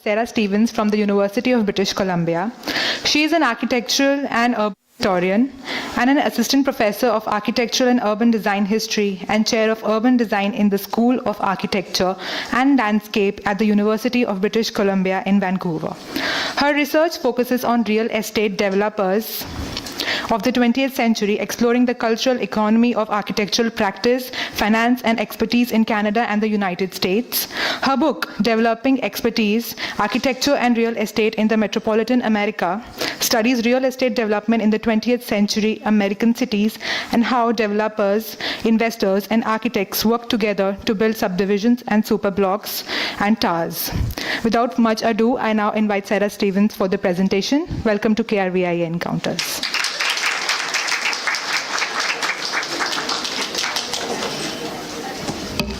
Sara Stevens from the University of British Columbia. She is an architectural and urban historian and an assistant professor of architectural and urban design history and chair of urban design in the School of Architecture and Landscape at the University of British Columbia in Vancouver. Her research focuses on real estate developers of the 20th century, exploring the cultural economy of architectural practice, finance, and expertise in Canada and the United States. Her book, Developing Expertise, Architecture and Real Estate in the Metropolitan America, studies real estate development in the 20th century American cities and how developers, investors, and architects work together to build subdivisions and superblocks and towers. Without much ado, I now invite Sara Stevens for the presentation. Welcome to KRVIA Encounters.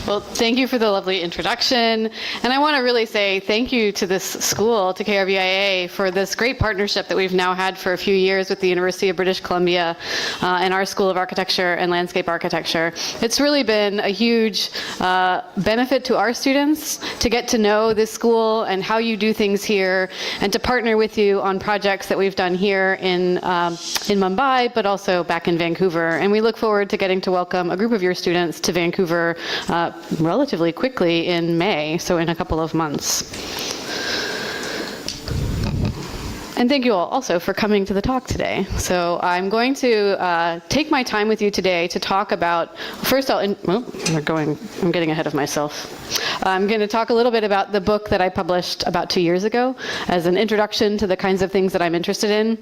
Well, thank you for the lovely introduction. And I want to really say thank you to this school, to KRVIA, for this great partnership that we've now had for a few years with the University of British Columbia and our School of Architecture and Landscape Architecture. It's really been a huge benefit to our students to get to know this school and how you do things here, and to partner with you on projects that we've done here in Mumbai, but also back in Vancouver. And we look forward to getting to welcome a group of your students to Vancouver relatively quickly in May, so in a couple of months. And thank you all also for coming to the talk today. So I'm going to take my time with you today to talk about, first I'm getting ahead of myself. I'm going to talk a little bit about the book that I published about 2 years ago as an introduction to the kinds of things that I'm interested in.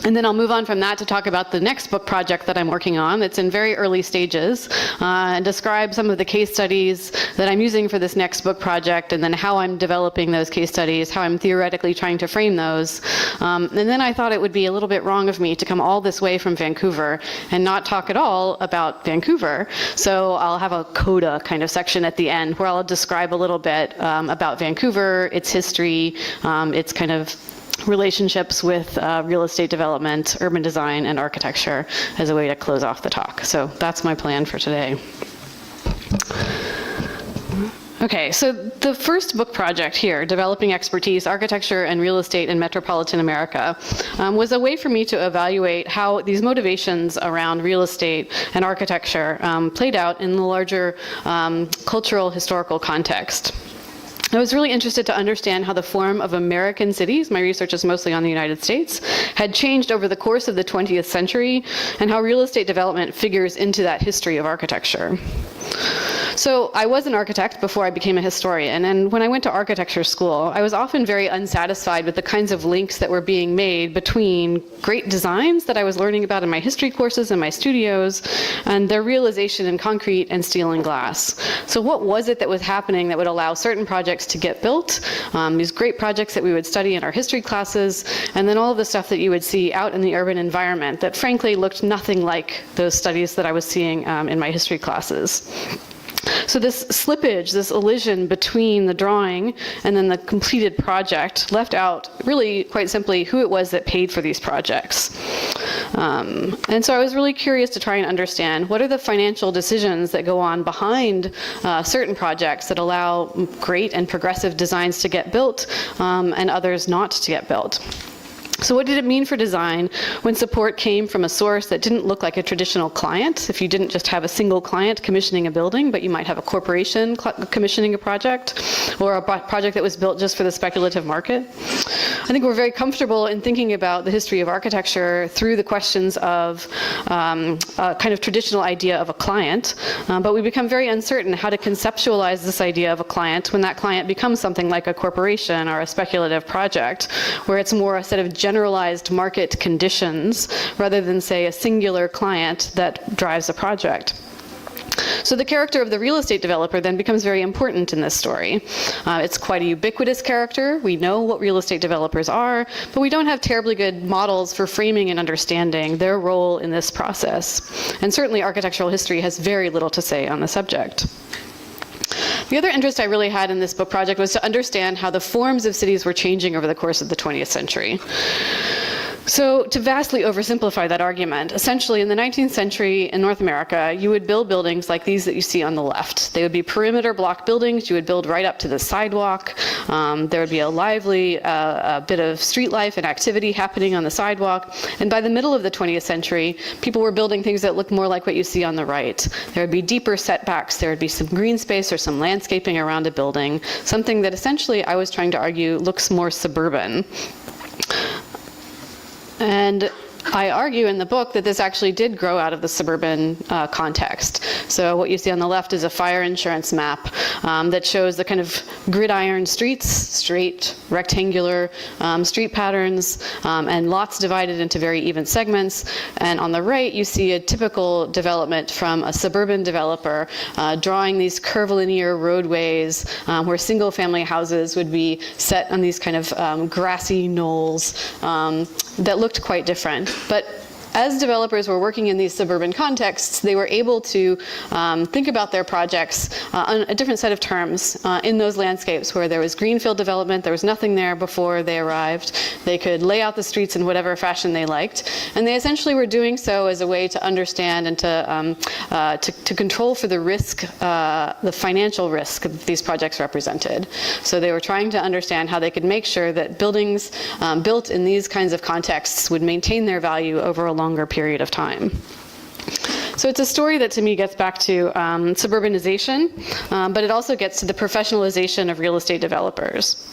And then I'll move on from that to talk about the next book project that I'm working on. It's in very early stages, and describe some of the case studies that I'm using for this next book project, and then how I'm developing those case studies, how I'm theoretically trying to frame those. And then I thought it would be a little bit wrong of me to come all this way from Vancouver and not talk at all about Vancouver. So I'll have a coda kind of section at the end where I'll describe a little bit about Vancouver, its history, its kind of relationships with real estate development, urban design, and architecture as a way to close off the talk. So that's my plan for today. Okay, so the first book project here, Developing Expertise, Architecture and Real Estate in Metropolitan America, was a way for me to evaluate how these motivations around real estate and architecture played out in the larger cultural historical context. I was really interested to understand how the form of American cities, my research is mostly on the United States, had changed over the course of the 20th century, and how real estate development figures into that history of architecture. So I was an architect before I became a historian, and when I went to architecture school, I was often very unsatisfied with the kinds of links that were being made between great designs that I was learning about in my history courses in my studios, and their realization in concrete and steel and glass. So what was it that was happening that would allow certain projects to get built, these great projects that we would study in our history classes, and then all of the stuff that you would see out in the urban environment that frankly looked nothing like those studies that I was seeing in my history classes. So this slippage, this elision between the drawing and then the completed project left out, really, quite simply, who it was that paid for these projects. And so I was really curious to try and understand what are the financial decisions that go on behind certain projects that allow great and progressive designs to get built and others not to get built. So what did it mean for design when support came from a source that didn't look like a traditional client? If you didn't just have a single client commissioning a building, but you might have a corporation commissioning a project, or a project that was built just for the speculative market. I think we're very comfortable in thinking about the history of architecture through the questions of a kind of traditional idea of a client, but we become very uncertain how to conceptualize this idea of a client when that client becomes something like a corporation or a speculative project, where it's more a set of generalized market conditions rather than, say, a singular client that drives a project. So the character of the real estate developer then becomes very important in this story. It's quite a ubiquitous character. We know what real estate developers are, but we don't have terribly good models for framing and understanding their role in this process. And certainly architectural history has very little to say on the subject. The other interest I really had in this book project was to understand how the forms of cities were changing over the course of the 20th century. So to vastly oversimplify that argument, essentially in the 19th century in North America, you would build buildings like these that you see on the left. They would be perimeter block buildings. You would build right up to the sidewalk. There would be a lively bit of street life and activity happening on the sidewalk. And by the middle of the 20th century, people were building things that looked more like what you see on the right. There would be deeper setbacks. There would be some green space or some landscaping around a building, something that essentially I was trying to argue looks more suburban. And I argue in the book that this actually did grow out of the suburban context. So what you see on the left is a fire insurance map that shows the kind of gridiron streets, straight, rectangular street patterns, and lots divided into very even segments. And on the right, you see a typical development from a suburban developer drawing these curvilinear roadways where single-family houses would be set on these kind of grassy knolls that looked quite different. But as developers were working in these suburban contexts, they were able to think about their projects on a different set of terms in those landscapes where there was greenfield development, there was nothing there before they arrived. They could lay out the streets in whatever fashion they liked. And they essentially were doing so as a way to understand and to control for the risk, the financial risk that these projects represented. So they were trying to understand how they could make sure that buildings built in these kinds of contexts would maintain their value over a longer period of time. So it's a story that to me gets back to suburbanization, but it also gets to the professionalization of real estate developers.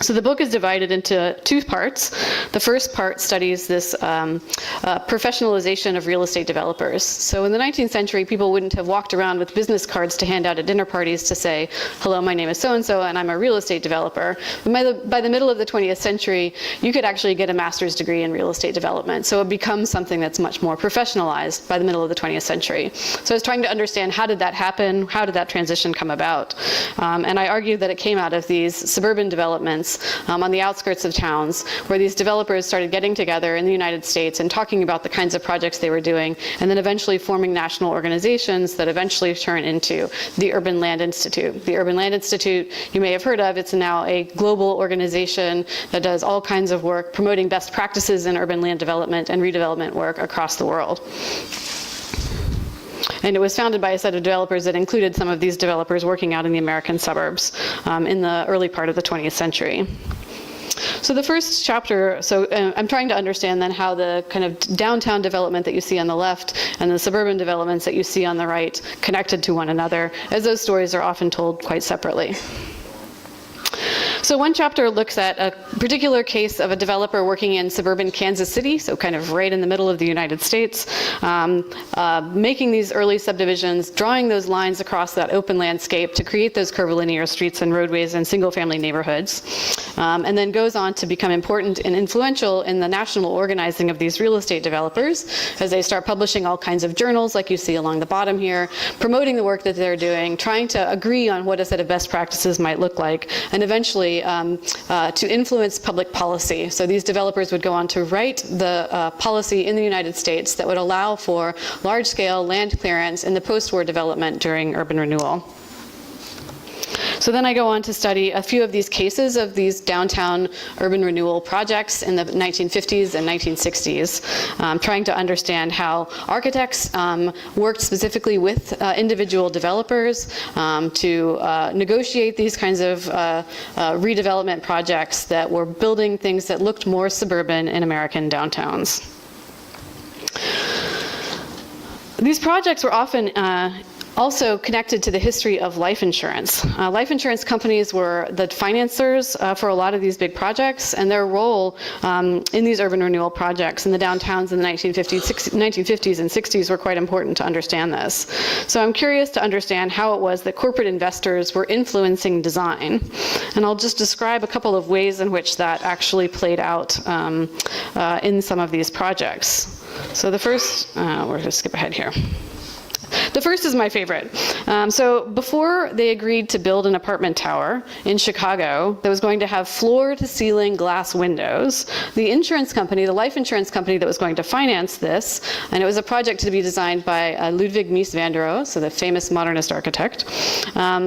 So the book is divided into two parts. The first part studies this professionalization of real estate developers. So in the 19th century, people wouldn't have walked around with business cards to hand out at dinner parties to say, hello, my name is so-and-so, and I'm a real estate developer. But by the middle of the 20th century, you could actually get a master's degree in real estate development. So it becomes something that's much more professionalized by the middle of the 20th century. So I was trying to understand, how did that happen? How did that transition come about? And I argued that it came out of these suburban developments on the outskirts of towns, where these developers started getting together in the United States and talking about the kinds of projects they were doing, and then eventually forming national organizations that eventually turn into the Urban Land Institute. The Urban Land Institute, you may have heard of, it's now a global organization that does all kinds of work promoting best practices in urban land development and redevelopment work across the world. And it was founded by a set of developers that included some of these developers working out in the American suburbs in the early part of the 20th century. So the first chapter, I'm trying to understand then how the kind of downtown development that you see on the left and the suburban developments that you see on the right connected to one another, as those stories are often told quite separately. So one chapter looks at a particular case of a developer working in suburban Kansas City, so kind of right in the middle of the United States, making these early subdivisions, drawing those lines across that open landscape to create those curvilinear streets and roadways and single-family neighborhoods, and then goes on to become important and influential in the national organizing of these real estate developers as they start publishing all kinds of journals, like you see along the bottom here, promoting the work that they're doing, trying to agree on what a set of best practices might look like, and eventually to influence public policy. So these developers would go on to write the policy in the United States that would allow for large-scale land clearance in the post-war development during urban renewal. So then I go on to study a few of these cases of these downtown urban renewal projects in the 1950s and 1960s, trying to understand how architects worked specifically with individual developers to negotiate these kinds of redevelopment projects that were building things that looked more suburban in American downtowns. These projects were often also connected to the history of life insurance. Life insurance companies were the financiers for a lot of these big projects, and their role in these urban renewal projects in the downtowns in the 1950s and 60s were quite important to understand this. So I'm curious to understand how it was that corporate investors were influencing design. And I'll just describe a couple of ways in which that actually played out in some of these projects. So the first, we're going to skip ahead here. The first is my favorite. So before they agreed to build an apartment tower in Chicago that was going to have floor-to-ceiling glass windows, the insurance company, the life insurance company that was going to finance this, and it was a project to be designed by Ludwig Mies van der Rohe, so the famous modernist architect.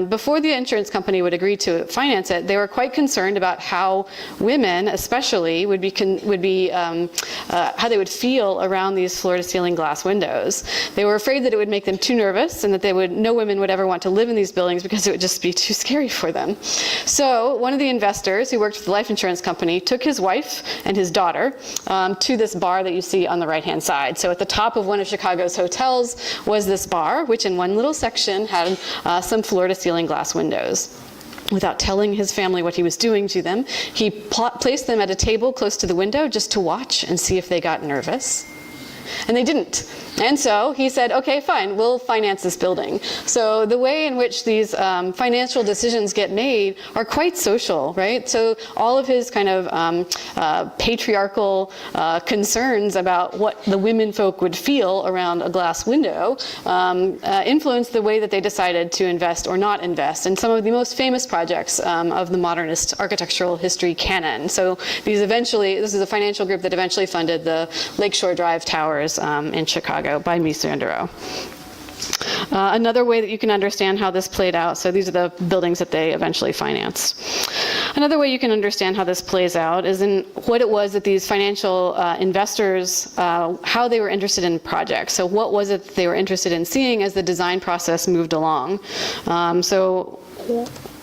Before the insurance company would agree to finance it, they were quite concerned about how women, especially, would be how they would feel around these floor-to-ceiling glass windows. They were afraid that it would make them too nervous and that no women would ever want to live in these buildings because it would just be too scary for them. So one of the investors who worked for the life insurance company took his wife and his daughter to this bar that you see on the right-hand side. So at the top of one of Chicago's hotels was this bar, which in one little section had some floor-to-ceiling glass windows. Without telling his family what he was doing to them, he placed them at a table close to the window just to watch and see if they got nervous. And they didn't. And so he said, okay, fine, we'll finance this building. So the way in which these financial decisions get made are quite social, right? So all of his kind of patriarchal concerns about what the women folk would feel around a glass window influenced the way that they decided to invest or not invest in some of the most famous projects of the modernist architectural history canon. So this is a financial group that eventually funded the Lakeshore Drive Towers in Chicago by Mies van der Rohe. Another way that you can understand how this played out, so these are the buildings that they eventually financed. Another way you can understand how this plays out is in what it was that these financial investors, how they were interested in projects. So what was it that they were interested in seeing as the design process moved along? So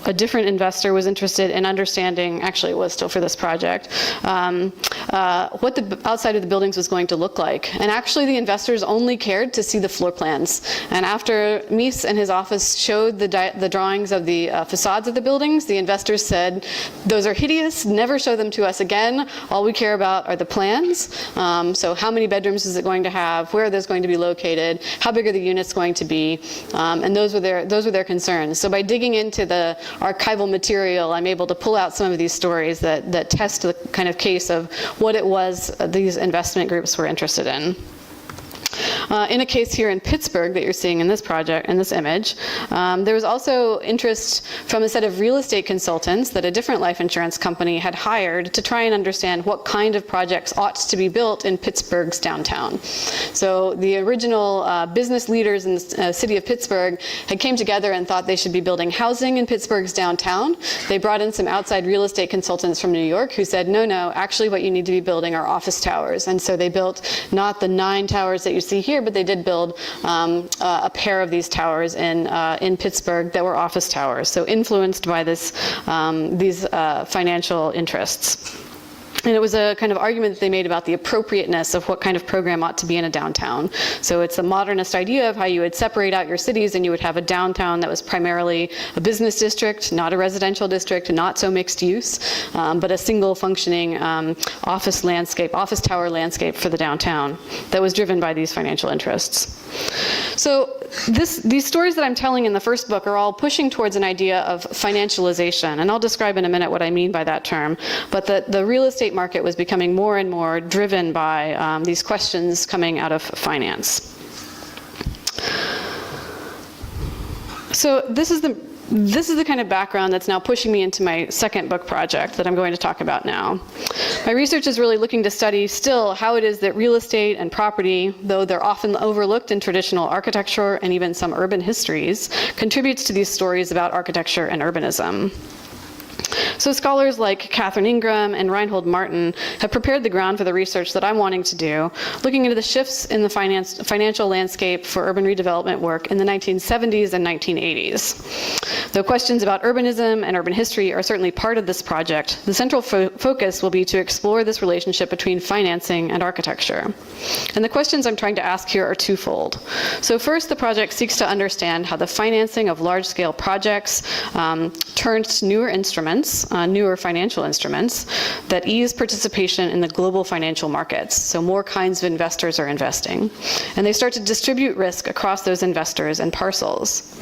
a different investor was interested in understanding, actually it was still for this project, what the outside of the buildings was going to look like. And actually the investors only cared to see the floor plans. And after Mies and his office showed the drawings of the facades of the buildings, the investors said, those are hideous, never show them to us again. All we care about are the plans. So how many bedrooms is it going to have? Where are those going to be located? How big are the units going to be? And those were their concerns. So by digging into the archival material, I'm able to pull out some of these stories that test the kind of case of what it was these investment groups were interested in. In a case here in Pittsburgh that you're seeing in this project, in this image, there was also interest from a set of real estate consultants that a different life insurance company had hired to try and understand what kind of projects ought to be built in Pittsburgh's downtown. So the original business leaders in the city of Pittsburgh had came together and thought they should be building housing in Pittsburgh's downtown. They brought in some outside real estate consultants from New York who said, no, actually what you need to be building are office towers. And so they built not the 9 towers that you see here, but they did build a pair of these towers in Pittsburgh that were office towers, so influenced by these financial interests. And it was a kind of argument that they made about the appropriateness of what kind of program ought to be in a downtown. So it's a modernist idea of how you would separate out your cities and you would have a downtown that was primarily a business district, not a residential district, not so mixed use, but a single functioning office tower landscape for the downtown that was driven by these financial interests. So these stories that I'm telling in the first book are all pushing towards an idea of financialization, and I'll describe in a minute what I mean by that term, but the real estate market was becoming more and more driven by these questions coming out of finance. So this is the kind of background that's now pushing me into my second book project that I'm going to talk about now. My research is really looking to study still how it is that real estate and property, though they're often overlooked in traditional architecture and even some urban histories, contributes to these stories about architecture and urbanism. So scholars like Catherine Ingram and Reinhold Martin have prepared the ground for the research that I'm wanting to do, looking into the shifts in the financial landscape for urban redevelopment work in the 1970s and 1980s. Though questions about urbanism and urban history are certainly part of this project, the central focus will be to explore this relationship between financing and architecture. And the questions I'm trying to ask here are twofold. So first, the project seeks to understand how the financing of large-scale projects turns to newer financial instruments that ease participation in the global financial markets. So more kinds of investors are investing. And they start to distribute risk across those investors and parcels.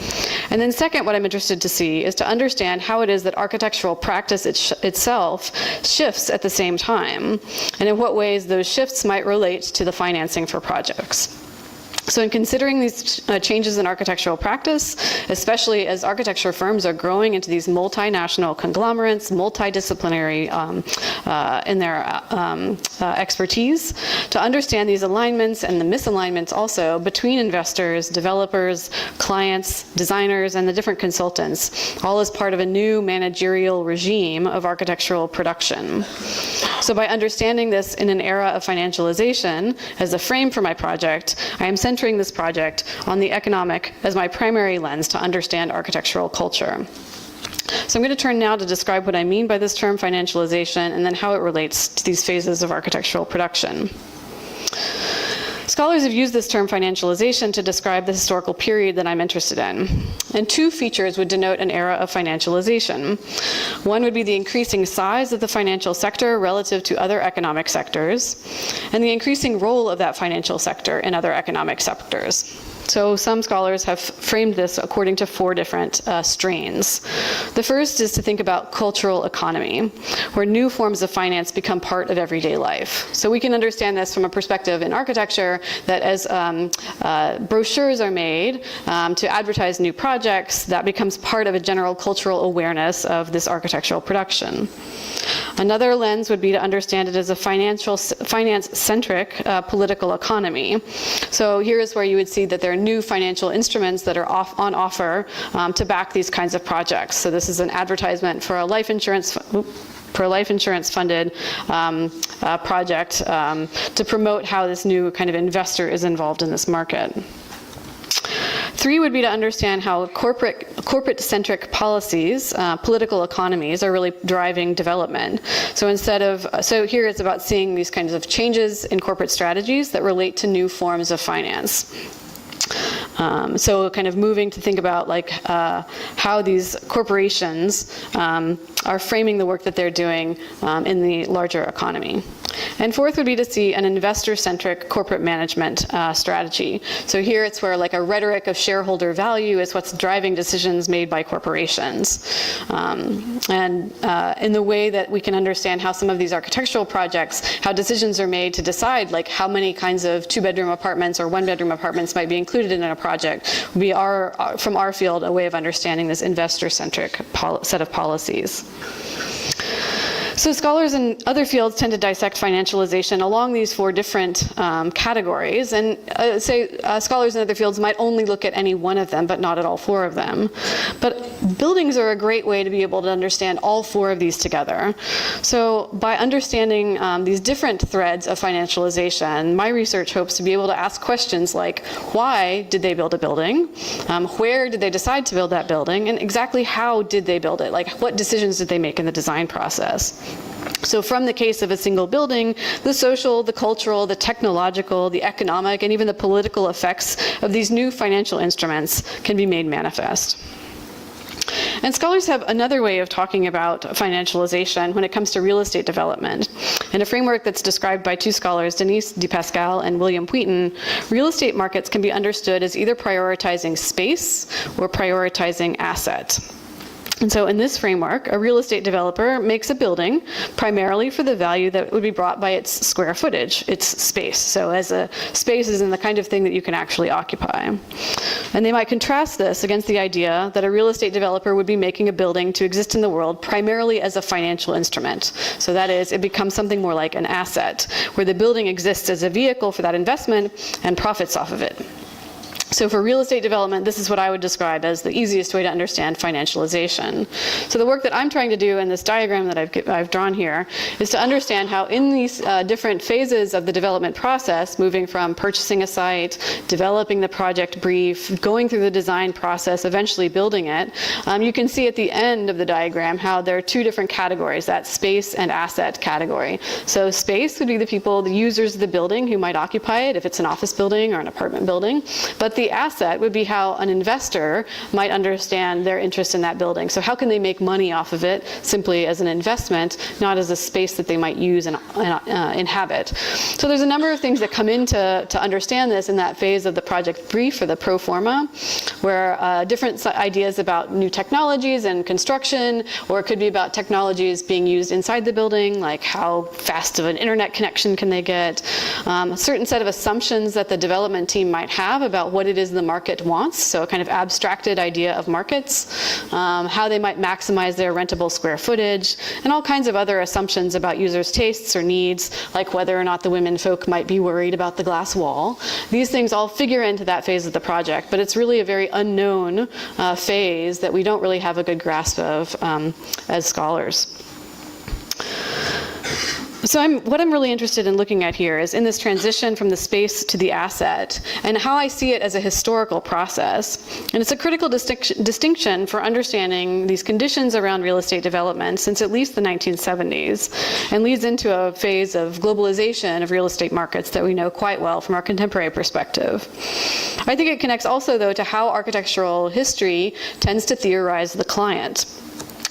And then second, what I'm interested to see is to understand how it is that architectural practice itself shifts at the same time, and in what ways those shifts might relate to the financing for projects. So in considering these changes in architectural practice, especially as architecture firms are growing into these multinational conglomerates, multidisciplinary in their expertise, to understand these alignments and the misalignments also between investors, developers, clients, designers, and the different consultants, all as part of a new managerial regime of architectural production. So by understanding this in an era of financialization as a frame for my project, I am centering this project on the economic as my primary lens to understand architectural culture. So I'm going to turn now to describe what I mean by this term financialization and then how it relates to these phases of architectural production. Scholars have used this term financialization to describe the historical period that I'm interested in. And two features would denote an era of financialization. One would be the increasing size of the financial sector relative to other economic sectors, and the increasing role of that financial sector in other economic sectors. So some scholars have framed this according to four different strains. The first is to think about cultural economy, where new forms of finance become part of everyday life. So we can understand this from a perspective in architecture that as brochures are made to advertise new projects, that becomes part of a general cultural awareness of this architectural production. Another lens would be to understand it as a finance-centric political economy. So here is where you would see that there are new financial instruments that are on offer to back these kinds of projects. So this is an advertisement for a life insurance funded project to promote how this new kind of investor is involved in this market. Three would be to understand how corporate-centric policies, political economies, are really driving development. So so here it's about seeing these kinds of changes in corporate strategies that relate to new forms of finance. So kind of moving to think about like how these corporations are framing the work that they're doing in the larger economy. And fourth would be to see an investor-centric corporate management strategy. So here it's where like a rhetoric of shareholder value is what's driving decisions made by corporations. And in the way that we can understand how some of these architectural projects, how decisions are made to decide like how many kinds of two-bedroom apartments or one-bedroom apartments might be included in a project, would be from our field a way of understanding this investor-centric set of policies. So scholars in other fields tend to dissect financialization along these four different categories, and scholars in other fields might only look at any one of them, but not at all four of them. But buildings are a great way to be able to understand all four of these together. So by understanding these different threads of financialization, my research hopes to be able to ask questions like, why did they build a building? Where did they decide to build that building? And exactly how did they build it? Like, what decisions did they make in the design process? So from the case of a single building, the social, the cultural, the technological, the economic, and even the political effects of these new financial instruments can be made manifest. And scholars have another way of talking about financialization when it comes to real estate development. In a framework that's described by two scholars, Denise DePascal and William Wheaton, real estate markets can be understood as either prioritizing space or prioritizing asset. And so in this framework, a real estate developer makes a building primarily for the value that would be brought by its square footage, its space. So as a space is in the kind of thing that you can actually occupy. And they might contrast this against the idea that a real estate developer would be making a building to exist in the world primarily as a financial instrument. So that is, it becomes something more like an asset, where the building exists as a vehicle for that investment and profits off of it. So for real estate development, this is what I would describe as the easiest way to understand financialization. So the work that I'm trying to do in this diagram that I've drawn here is to understand how in these different phases of the development process, moving from purchasing a site, developing the project brief, going through the design process, eventually building it, you can see at the end of the diagram how there are two different categories, that space and asset category. So space would be the people, the users of the building who might occupy it if it's an office building or an apartment building. But the the asset would be how an investor might understand their interest in that building. So how can they make money off of it simply as an investment, not as a space that they might use and inhabit. So there's a number of things that come in to understand this in that phase of the project brief or the pro forma, where different ideas about new technologies and construction, or it could be about technologies being used inside the building, like how fast of an internet connection can they get, a certain set of assumptions that the development team might have about what it is the market wants, so a kind of abstracted idea of markets, how they might maximize their rentable square footage, and all kinds of other assumptions about users' tastes or needs, like whether or not the women folk might be worried about the glass wall. These things all figure into that phase of the project, but it's really a very unknown phase that we don't really have a good grasp of as scholars. So what I'm really interested in looking at here is in this transition from the space to the asset, and how I see it as a historical process. And it's a critical distinction for understanding these conditions around real estate development since at least the 1970s, and leads into a phase of globalization of real estate markets that we know quite well from our contemporary perspective. I think it connects also, though, to how architectural history tends to theorize the client.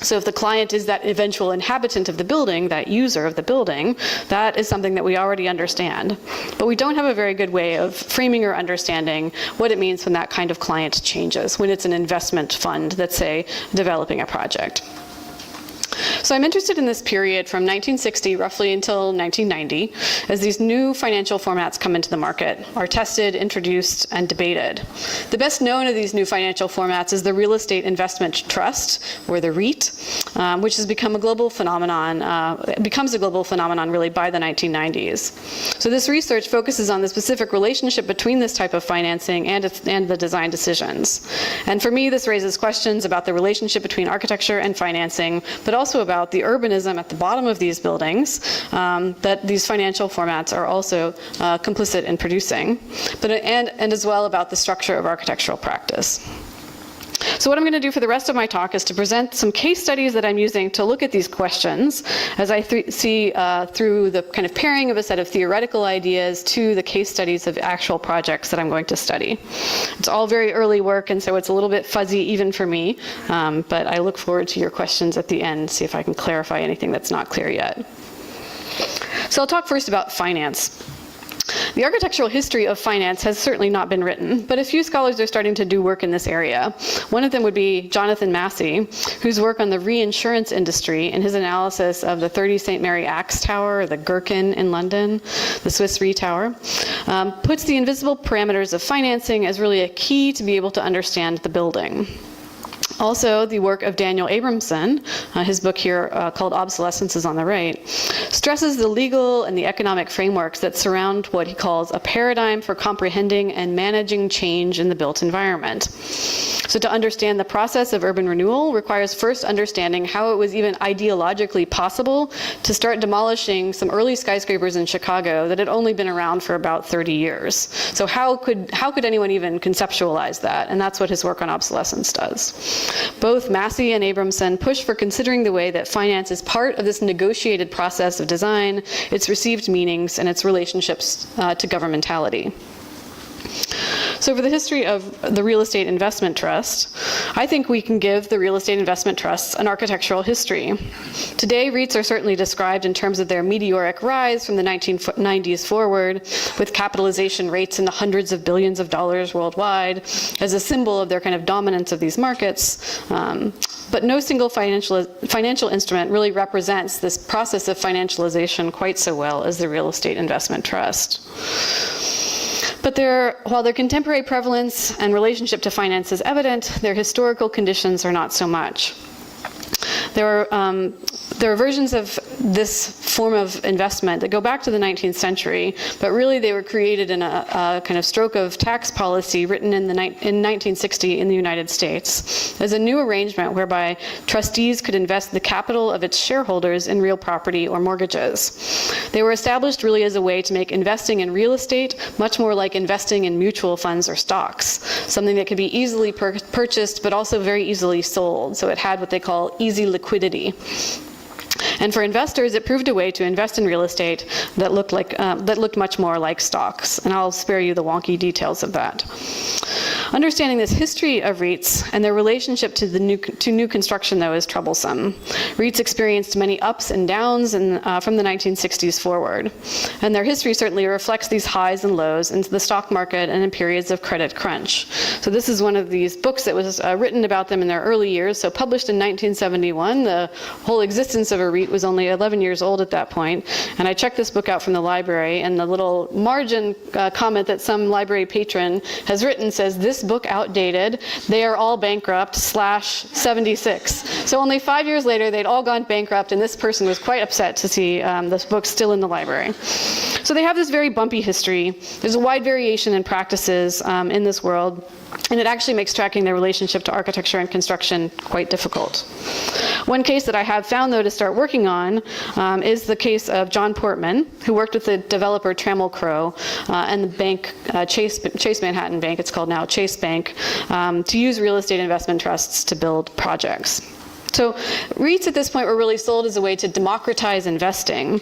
So if the client is that eventual inhabitant of the building, that user of the building, that is something that we already understand. But we don't have a very good way of framing or understanding what it means when that kind of client changes, when it's an investment fund that's, say, developing a project. So I'm interested in this period from 1960 roughly until 1990, as these new financial formats come into the market, are tested, introduced, and debated. The best known of these new financial formats is the Real Estate Investment Trust, or the REIT, which has become a global phenomenon, becomes a global phenomenon really by the 1990s. So this research focuses on the specific relationship between this type of financing and the design decisions. And for me, this raises questions about the relationship between architecture and financing, but also about the urbanism at the bottom of these buildings that these financial formats are also complicit in producing, and as well about the structure of architectural practice. So what I'm going to do for the rest of my talk is to present some case studies that I'm using to look at these questions as I see through the kind of pairing of a set of theoretical ideas to the case studies of actual projects that I'm going to study. It's all very early work, and so it's a little bit fuzzy even for me, but I look forward to your questions at the end, see if I can clarify anything that's not clear yet. So I'll talk first about finance. The architectural history of finance has certainly not been written, but a few scholars are starting to do work in this area. One of them would be Jonathan Massey, whose work on the reinsurance industry and his analysis of the 30 St. Mary Axe Tower, or the Gherkin in London, the Swiss Re Tower, puts the invisible parameters of financing as really a key to be able to understand the building. Also, the work of Daniel Abramson, his book here called Obsolescence is on the right, stresses the legal and the economic frameworks that surround what he calls a paradigm for comprehending and managing change in the built environment. So to understand the process of urban renewal requires first understanding how it was even ideologically possible to start demolishing some early skyscrapers in Chicago that had only been around for about 30 years. So how could anyone even conceptualize that? And that's what his work on obsolescence does. Both Massey and Abramson push for considering the way that finance is part of this negotiated process of design, its received meanings, and its relationships to governmentality. So for the history of the Real Estate Investment Trust, I think we can give the real estate investment trusts an architectural history. Today, REITs are certainly described in terms of their meteoric rise from the 1990s forward, with capitalization rates in the hundreds of billions of dollars worldwide, as a symbol of their kind of dominance of these markets. But no single financial instrument really represents this process of financialization quite so well as the Real Estate Investment Trust. But while their contemporary prevalence and relationship to finance is evident, their historical conditions are not so much. There are versions of this form of investment that go back to the 19th century, but really they were created in a kind of stroke of tax policy written in 1960 in the United States as a new arrangement whereby trustees could invest the capital of its shareholders in real property or mortgages. They were established really as a way to make investing in real estate much more like investing in mutual funds or stocks, something that could be easily purchased but also very easily sold. So it had what they call easy liquidity. And for investors, it proved a way to invest in real estate that looked much more like stocks. And I'll spare you the wonky details of that. Understanding this history of REITs and their relationship to new construction, though, is troublesome. REITs experienced many ups and downs from the 1960s forward, and their history certainly reflects these highs and lows into the stock market and in periods of credit crunch. So this is one of these books that was written about them in their early years, so published in 1971. The whole existence of a REIT was only 11 years old at that point, and I checked this book out from the library, and the little margin comment that some library patron has written says, "This book outdated, they are all bankrupt /76. So only 5 years later, they'd all gone bankrupt, and this person was quite upset to see this book still in the library. So they have this very bumpy history. There's a wide variation in practices in this world, and it actually makes tracking their relationship to architecture and construction quite difficult. One case that I have found, though, to start working on is the case of John Portman, who worked with the developer Trammell Crow and the bank Chase Manhattan Bank, it's called now Chase Bank, to use real estate investment trusts to build projects. So REITs at this point were really sold as a way to democratize investing.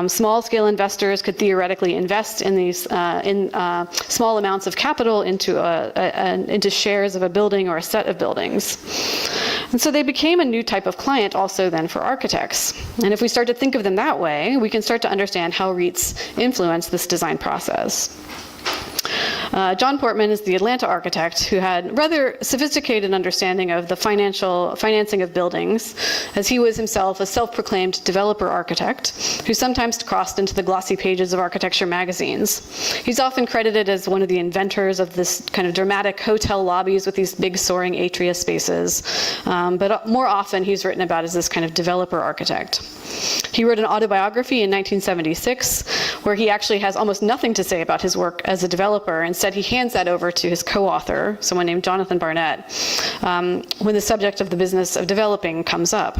Small-scale investors could theoretically invest in these small amounts of capital into shares of a building or a set of buildings. And so they became a new type of client also then for architects. And if we start to think of them that way, we can start to understand how REITs influence this design process. John Portman is the Atlanta architect who had rather sophisticated understanding of the financing of buildings, as he was himself a self-proclaimed developer architect who sometimes crossed into the glossy pages of architecture magazines. He's often credited as one of the inventors of this kind of dramatic hotel lobbies with these big soaring atria spaces, but more often he's written about as this kind of developer architect. He wrote an autobiography in 1976 where he actually has almost nothing to say about his work as a developer. Instead, he hands that over to his co-author, someone named Jonathan Barnett, when the subject of the business of developing comes up.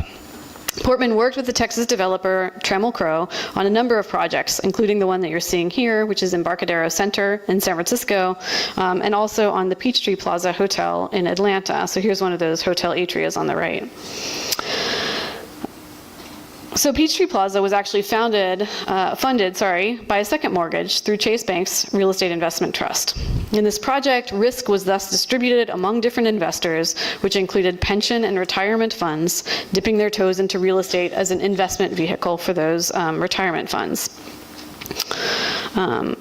Portman worked with the Texas developer Trammell Crow on a number of projects, including the one that you're seeing here, which is Embarcadero Center in San Francisco, and also on the Peachtree Plaza Hotel in Atlanta. So here's one of those hotel atrias on the right. So Peachtree Plaza was actually funded by a second mortgage through Chase Bank's Real Estate Investment Trust. In this project, risk was thus distributed among different investors, which included pension and retirement funds, dipping their toes into real estate as an investment vehicle for those retirement funds.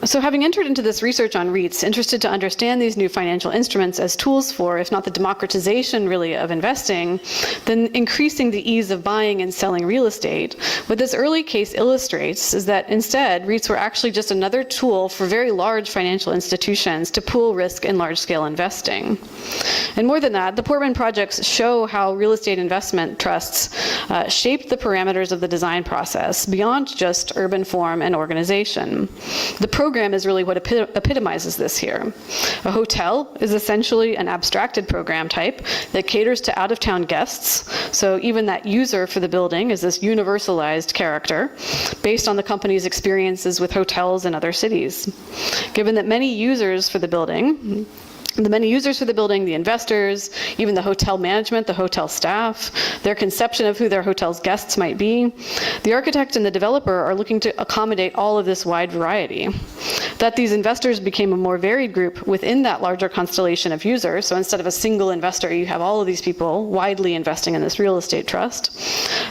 So having entered into this research on REITs, interested to understand these new financial instruments as tools for, if not the democratization really of investing, then increasing the ease of buying and selling real estate, what this early case illustrates is that instead, REITs were actually just another tool for very large financial institutions to pool risk in large-scale investing. And more than that, the Portman projects show how real estate investment trusts shaped the parameters of the design process beyond just urban form and organization. The program is really what epitomizes this here. A hotel is essentially an abstracted program type that caters to out-of-town guests, so even that user for the building is this universalized character based on the company's experiences with hotels in other cities. Given that many users for the building, the investors, even the hotel management, the hotel staff, their conception of who their hotel's guests might be, the architect and the developer are looking to accommodate all of this wide variety. That these investors became a more varied group within that larger constellation of users, so instead of a single investor, you have all of these people widely investing in this real estate trust.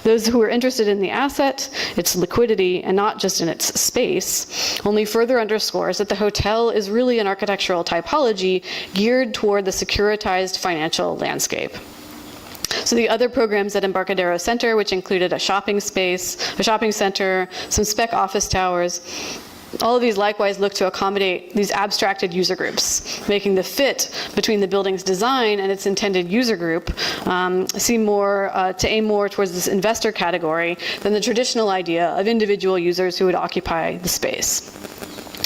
Those who are interested in the asset, its liquidity, and not just in its space, only further underscores that the hotel is really an architectural typology geared toward the securitized financial landscape. So the other programs at Embarcadero Center, which included a shopping space, a shopping center, some spec office towers, all of these likewise look to accommodate these abstracted user groups, making the fit between the building's design and its intended user group aim more towards this investor category than the traditional idea of individual users who would occupy the space.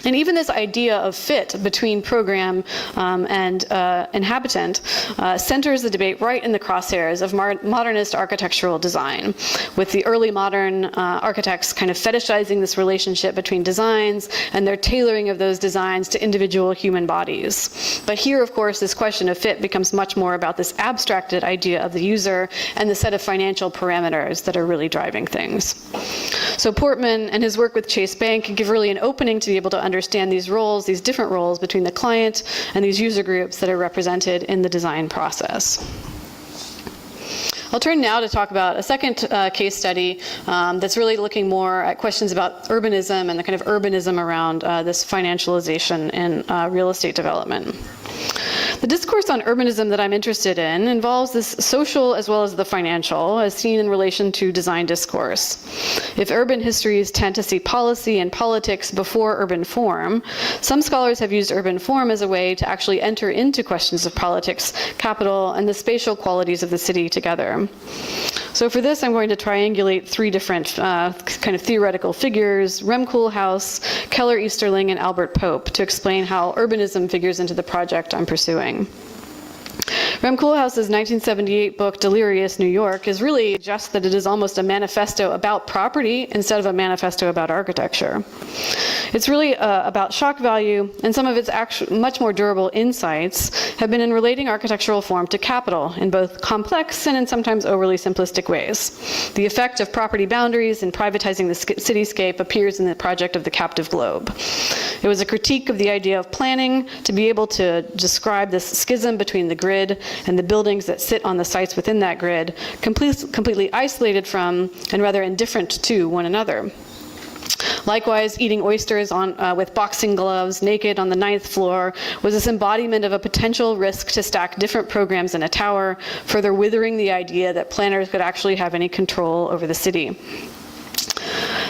And even this idea of fit between program and inhabitant centers the debate right in the crosshairs of modernist architectural design, with the early modern architects kind of fetishizing this relationship between designs and their tailoring of those designs to individual human bodies. But here, of course, this question of fit becomes much more about this abstracted idea of the user and the set of financial parameters that are really driving things. So Portman and his work with Chase Bank give really an opening to be able to understand these roles, these different roles between the client and these user groups that are represented in the design process. I'll turn now to talk about a second case study that's really looking more at questions about urbanism and the kind of urbanism around this financialization in real estate development. The discourse on urbanism that I'm interested in involves this social as well as the financial, as seen in relation to design discourse. If urban histories tend to see policy and politics before urban form, some scholars have used urban form as a way to actually enter into questions of politics, capital, and the spatial qualities of the city together. So for this, I'm going to triangulate three different kind of theoretical figures: Rem Koolhaas, Keller Easterling, and Albert Pope, to explain how urbanism figures into the project I'm pursuing. Rem Koolhaas's 1978 book, Delirious New York, is really just that it is almost a manifesto about property instead of a manifesto about architecture. It's really about shock value, and some of its much more durable insights have been in relating architectural form to capital in both complex and in sometimes overly simplistic ways. The effect of property boundaries in privatizing the cityscape appears in the project of the Captive Globe. It was a critique of the idea of planning to be able to describe this schism between the grid and the buildings that sit on the sites within that grid, completely isolated from and rather indifferent to one another. Likewise, eating oysters with boxing gloves, naked on the 9th floor, was this embodiment of a potential risk to stack different programs in a tower, further withering the idea that planners could actually have any control over the city.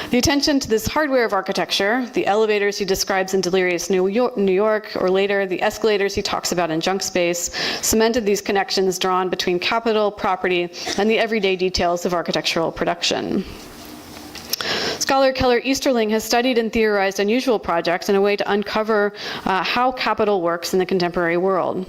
The attention to this hardware of architecture, the elevators he describes in Delirious New York, or later the escalators he talks about in Junk Space, cemented these connections drawn between capital, property, and the everyday details of architectural production. Scholar Keller Easterling has studied and theorized unusual projects in a way to uncover how capital works in the contemporary world.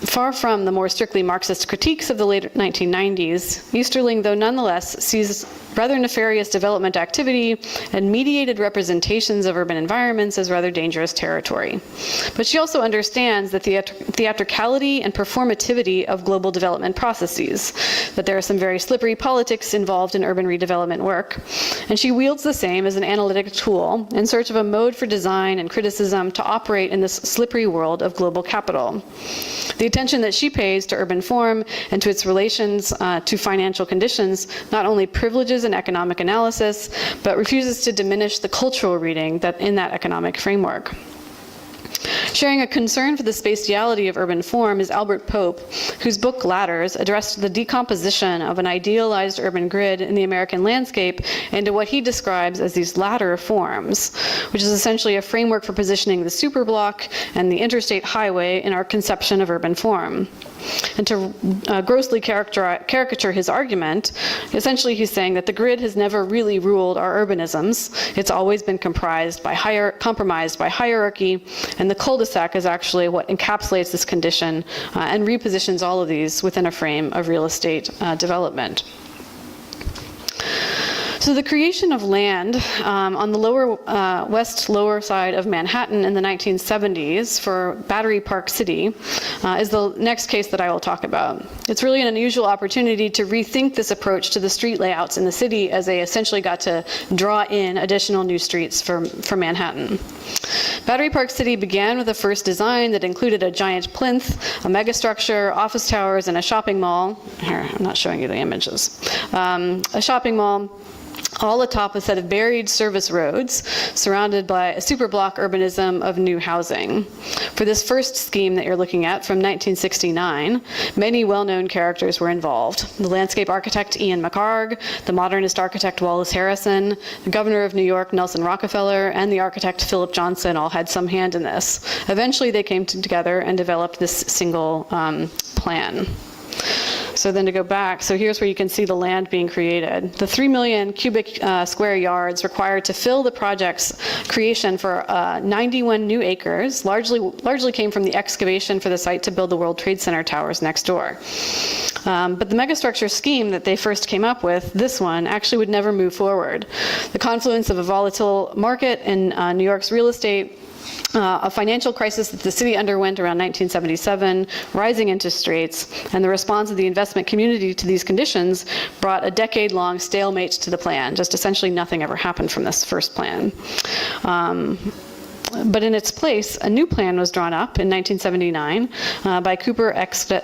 Far from the more strictly Marxist critiques of the late 1990s, Easterling, though nonetheless, sees rather nefarious development activity and mediated representations of urban environments as rather dangerous territory. But she also understands the theatricality and performativity of global development processes, that there are some very slippery politics involved in urban redevelopment work, and she wields the same as an analytic tool in search of a mode for design and criticism to operate in this slippery world of global capital. The attention that she pays to urban form and to its relations to financial conditions not only privileges an economic analysis, but refuses to diminish the cultural reading that in that economic framework. Sharing a concern for the spatiality of urban form is Albert Pope, whose book Ladders addressed the decomposition of an idealized urban grid in the American landscape into what he describes as these ladder forms, which is essentially a framework for positioning the superblock and the interstate highway in our conception of urban form. And to grossly caricature his argument, essentially he's saying that the grid has never really ruled our urbanisms. It's always been compromised by hierarchy, and the cul-de-sac is actually what encapsulates this condition and repositions all of these within a frame of real estate development. So the creation of land on the west lower side of Manhattan in the 1970s for Battery Park City is the next case that I will talk about. It's really an unusual opportunity to rethink this approach to the street layouts in the city, as they essentially got to draw in additional new streets for Manhattan. Battery Park City began with a first design that included a giant plinth, a megastructure, office towers, and a shopping mall. Here, I'm not showing you the images. A shopping mall, all atop a set of buried service roads surrounded by a superblock urbanism of new housing. For this first scheme that you're looking at from 1969, many well-known characters were involved. The landscape architect Ian McHarg, the modernist architect Wallace Harrison, the governor of New York Nelson Rockefeller, and the architect Philip Johnson all had some hand in this. Eventually they came together and developed this single plan. So then to go back, so here's where you can see the land being created. The 3 million cubic square yards required to fill the project's creation for 91 new acres largely came from the excavation for the site to build the World Trade Center towers next door. But the megastructure scheme that they first came up with, this one, actually would never move forward. The confluence of a volatile market in New York's real estate, a financial crisis that the city underwent around 1977, rising interest rates, and the response of the investment investment community to these conditions brought a decade-long stalemate to the plan. Just essentially nothing ever happened from this first plan. But in its place, a new plan was drawn up in 1979 by Cooper Extat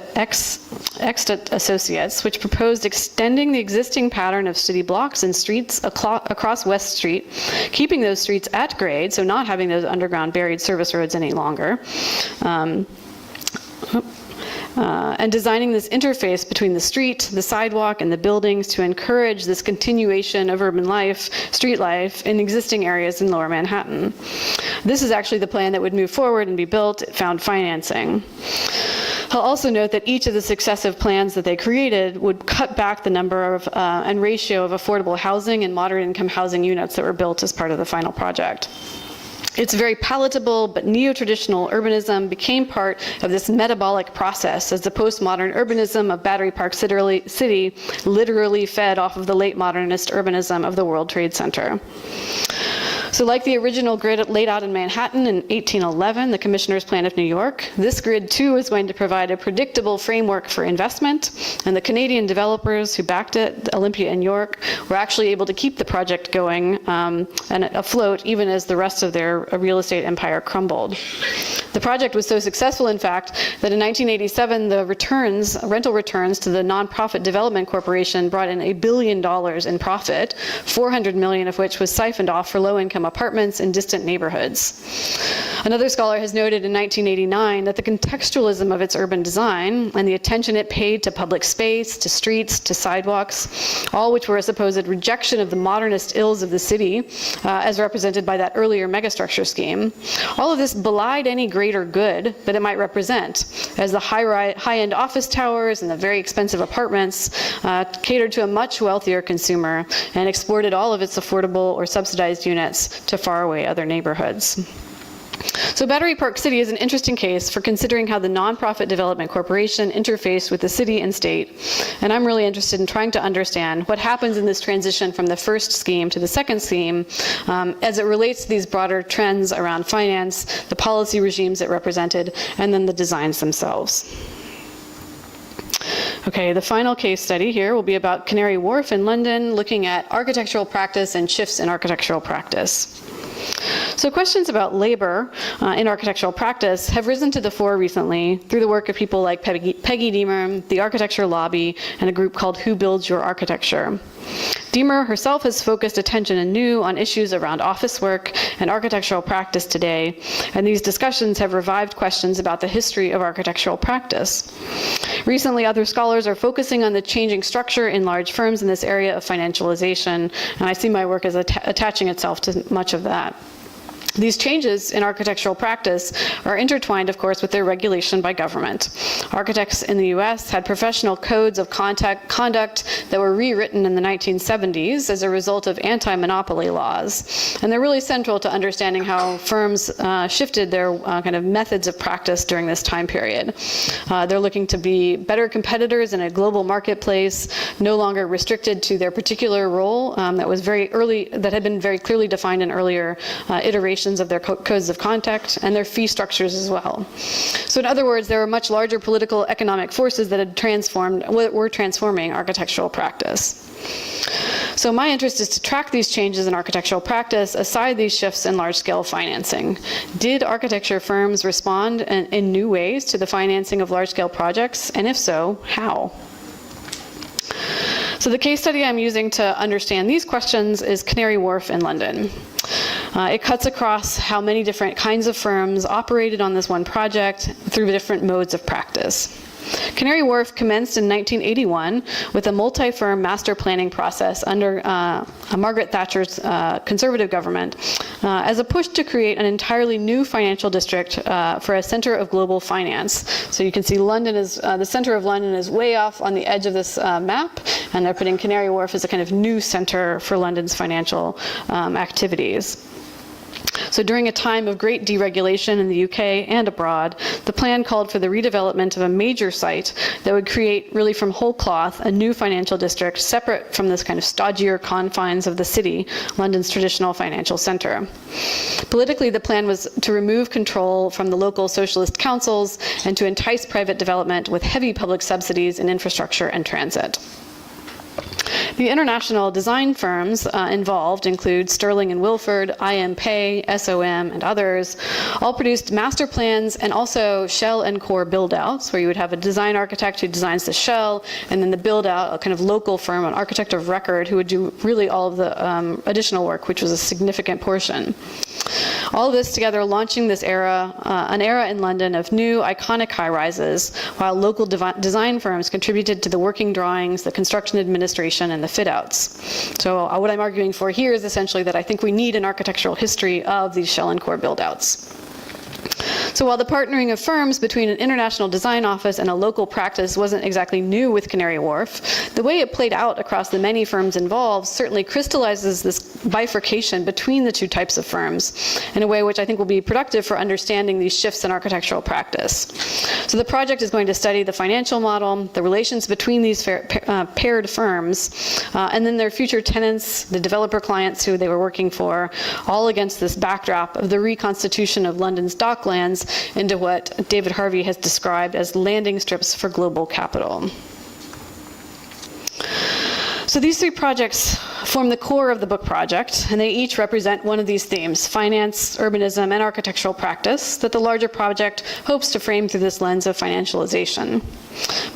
Associates, which proposed extending the existing pattern of city blocks and streets across West Street, keeping those streets at grade, so not having those underground buried service roads any longer. And designing this interface between the street, the sidewalk, and the buildings to encourage this continuation of urban life, street life, in existing areas in Lower Manhattan. This is actually the plan that would move forward and be built. It found financing. I'll also note that each of the successive plans that they created would cut back the number of and ratio of affordable housing and moderate income housing units that were built as part of the final project. It's very palatable, but neo-traditional urbanism became part of this metabolic process as the postmodern urbanism of Battery Park City literally fed off of the late modernist urbanism of the World Trade Center. So like the original grid laid out in Manhattan in 1811, the Commissioner's Plan of New York, this grid too is going to provide a predictable framework for investment, and the Canadian developers who backed it, Olympia and York, were actually able to keep the project going and afloat even as the rest of their real estate empire crumbled. The project was so successful, in fact, that in 1987, the rental returns to the Nonprofit Development Corporation brought in $1 billion in profit, $400 million of which was siphoned off for low-income apartments in distant neighborhoods. Another scholar has noted in 1989 that the contextualism of its urban design and the attention it paid to public space, to streets, to sidewalks, all which were a supposed rejection of the modernist ills of the city, as represented by that earlier megastructure scheme, all of this belied any greater good that it might represent, as the high-end office towers and the very expensive apartments catered to a much wealthier consumer and exported all of its affordable or subsidized units to faraway other neighborhoods. So Battery Park City is an interesting case for considering how the Nonprofit Development Corporation interfaced with the city and state. And I'm really interested in trying to understand what happens in this transition from the first scheme to the second scheme as it relates to these broader trends around finance, the policy regimes it represented, and then the designs themselves. Okay, the final case study here will be about Canary Wharf in London, looking at architectural practice and shifts in architectural practice. So questions about labor in architectural practice have risen to the fore recently through the work of people like Peggy Deemer, the Architecture Lobby, and a group called Who Builds Your Architecture? Deemer herself has focused attention anew on issues around office work and architectural practice today, and these discussions have revived questions about the history of architectural practice. Recently, other scholars are focusing on the changing structure in large firms in this area of financialization, and I see my work as attaching itself to much of that. These changes in architectural practice are intertwined, of course, with their regulation by government. Architects in the US had professional codes of conduct that were rewritten in the 1970s as a result of anti-monopoly laws. And they're really central to understanding how firms shifted their kind of methods of practice during this time period. They're looking to be better competitors in a global marketplace, no longer restricted to their particular role that had been very clearly defined in earlier iterations of their codes of conduct and their fee structures as well. So in other words, there were much larger political economic forces that were transforming architectural practice. So my interest is to track these changes in architectural practice aside these shifts in large-scale financing. Did architecture firms respond in new ways to the financing of large-scale projects? And if so, how? So the case study I'm using to understand these questions is Canary Wharf in London. It cuts across how many different kinds of firms operated on this one project through different modes of practice. Canary Wharf commenced in 1981 with a multi-firm master planning process under Margaret Thatcher's conservative government as a push to create an entirely new financial district for a center of global finance. So you can see London is, the center of London is way off on the edge of this map, and they're putting Canary Wharf as a kind of new center for London's financial activities. So during a time of great deregulation in the UK and abroad, the plan called for the redevelopment of a major site that would create, really from whole cloth, a new financial district separate from this kind of stodgier confines of the city, London's traditional financial center. Politically, the plan was to remove control from the local socialist councils and to entice private development with heavy public subsidies in infrastructure and transit. The international design firms involved include Sterling and Wilford, IM Pei, SOM, and others, all produced master plans and also shell and core build-outs, where you would have a design architect who designs the shell, and then the build-out, a kind of local firm, an architect of record, who would do really all of the additional work, which was a significant portion. All of this together launching this era, an era in London of new iconic high-rises, while local design firms contributed to the working drawings, the construction administration, and the fit-outs. So what I'm arguing for here is essentially that I think we need an architectural history of these shell and core build-outs. So while the partnering of firms between an international design office and a local practice wasn't exactly new with Canary Wharf, the way it played out across the many firms involved certainly crystallizes this bifurcation between the two types of firms in a way which I think will be productive for understanding these shifts in architectural practice. So the project is going to study the financial model, the relations between these paired firms, and then their future tenants, the developer clients who they were working for, all against this backdrop of the reconstitution of London's docklands into what David Harvey has described as landing strips for global capital. So these three projects form the core of the book project, and they each represent one of these themes: finance, urbanism, and architectural practice, that the larger project hopes to frame through this lens of financialization.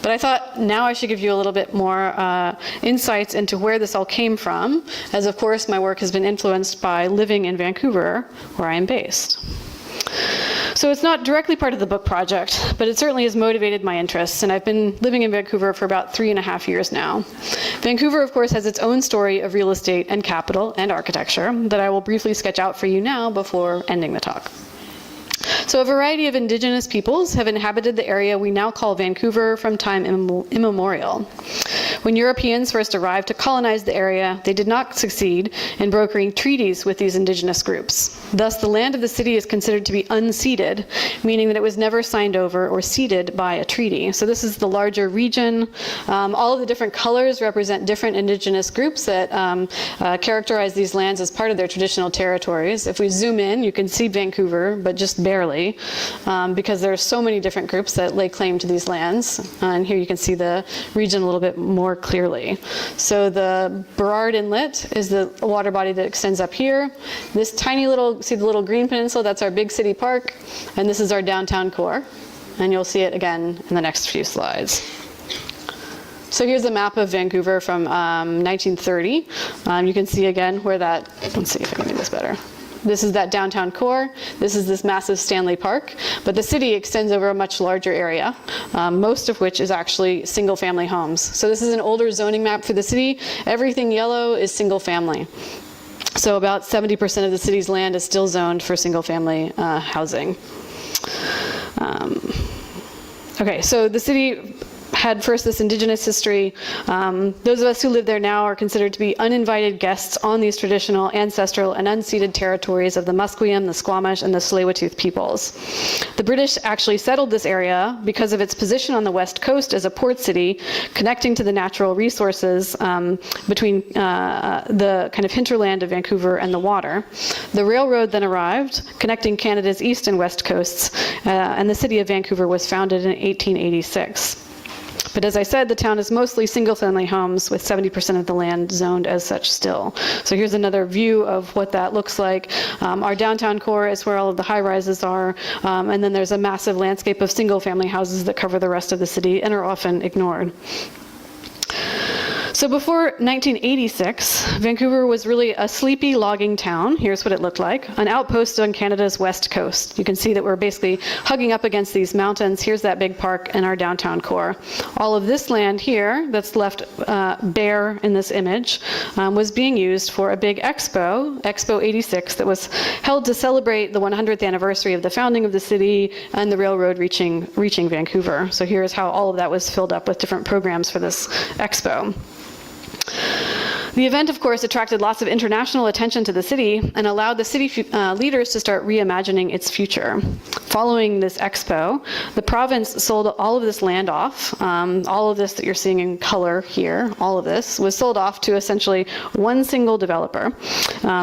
But I thought now I should give you a little bit more insights into where this all came from, as of course my work has been influenced by living in Vancouver, where I am based. So it's not directly part of the book project, but it certainly has motivated my interests, and I've been living in Vancouver for about 3.5 years now. Vancouver, of course, has its own story of real estate and capital and architecture that I will briefly sketch out for you now before ending the talk. So a variety of indigenous peoples have inhabited the area we now call Vancouver from time immemorial. When Europeans first arrived to colonize the area, they did not succeed in brokering treaties with these indigenous groups. Thus, the land of the city is considered to be unceded, meaning that it was never signed over or ceded by a treaty. So this is the larger region. All of the different colors represent different indigenous groups that characterize these lands as part of their traditional territories. If we zoom in, you can see Vancouver, but just barely, because there are so many different groups that lay claim to these lands. And here you can see the region a little bit more clearly. So the Burrard Inlet is the water body that extends up here. This tiny little, see the little green peninsula, that's our big city park, and this is our downtown core. And you'll see it again in the next few slides. So here's a map of Vancouver from 1930. You can see again where that, let's see if I can do this better. This is that downtown core. This is this massive Stanley Park. But the city extends over a much larger area, most of which is actually single-family homes. So this is an older zoning map for the city. Everything yellow is single-family. So about 70% of the city's land is still zoned for single-family housing. Okay, so the city had first this indigenous history. Those of us who live there now are considered to be uninvited guests on these traditional, ancestral, and unceded territories of the Musqueam, the Squamish, and the Tsleil-Waututh peoples. The British actually settled this area because of its position on the west coast as a port city, connecting to the natural resources between the kind of hinterland of Vancouver and the water. The railroad then arrived, connecting Canada's east and west coasts, and the city of Vancouver was founded in 1886. But as I said, the town is mostly single-family homes with 70% of the land zoned as such still. So here's another view of what that looks like. Our downtown core is where all of the high-rises are, and then there's a massive landscape of single-family houses that cover the rest of the city and are often ignored. So before 1986, Vancouver was really a sleepy logging town. Here's what it looked like. An outpost on Canada's west coast. You can see that we're basically hugging up against these mountains. Here's that big park and our downtown core. All of this land here that's left bare in this image was being used for a big expo, Expo 86, that was held to celebrate the 100th anniversary of the founding of the city and the railroad reaching Vancouver. So here's how all of that was filled up with different programs for this expo. The event, of course, attracted lots of international attention to the city and allowed the city leaders to start reimagining its future. Following this expo, the province sold all of this land off. All of this that you're seeing in color here, all of this, was sold off to essentially one single developer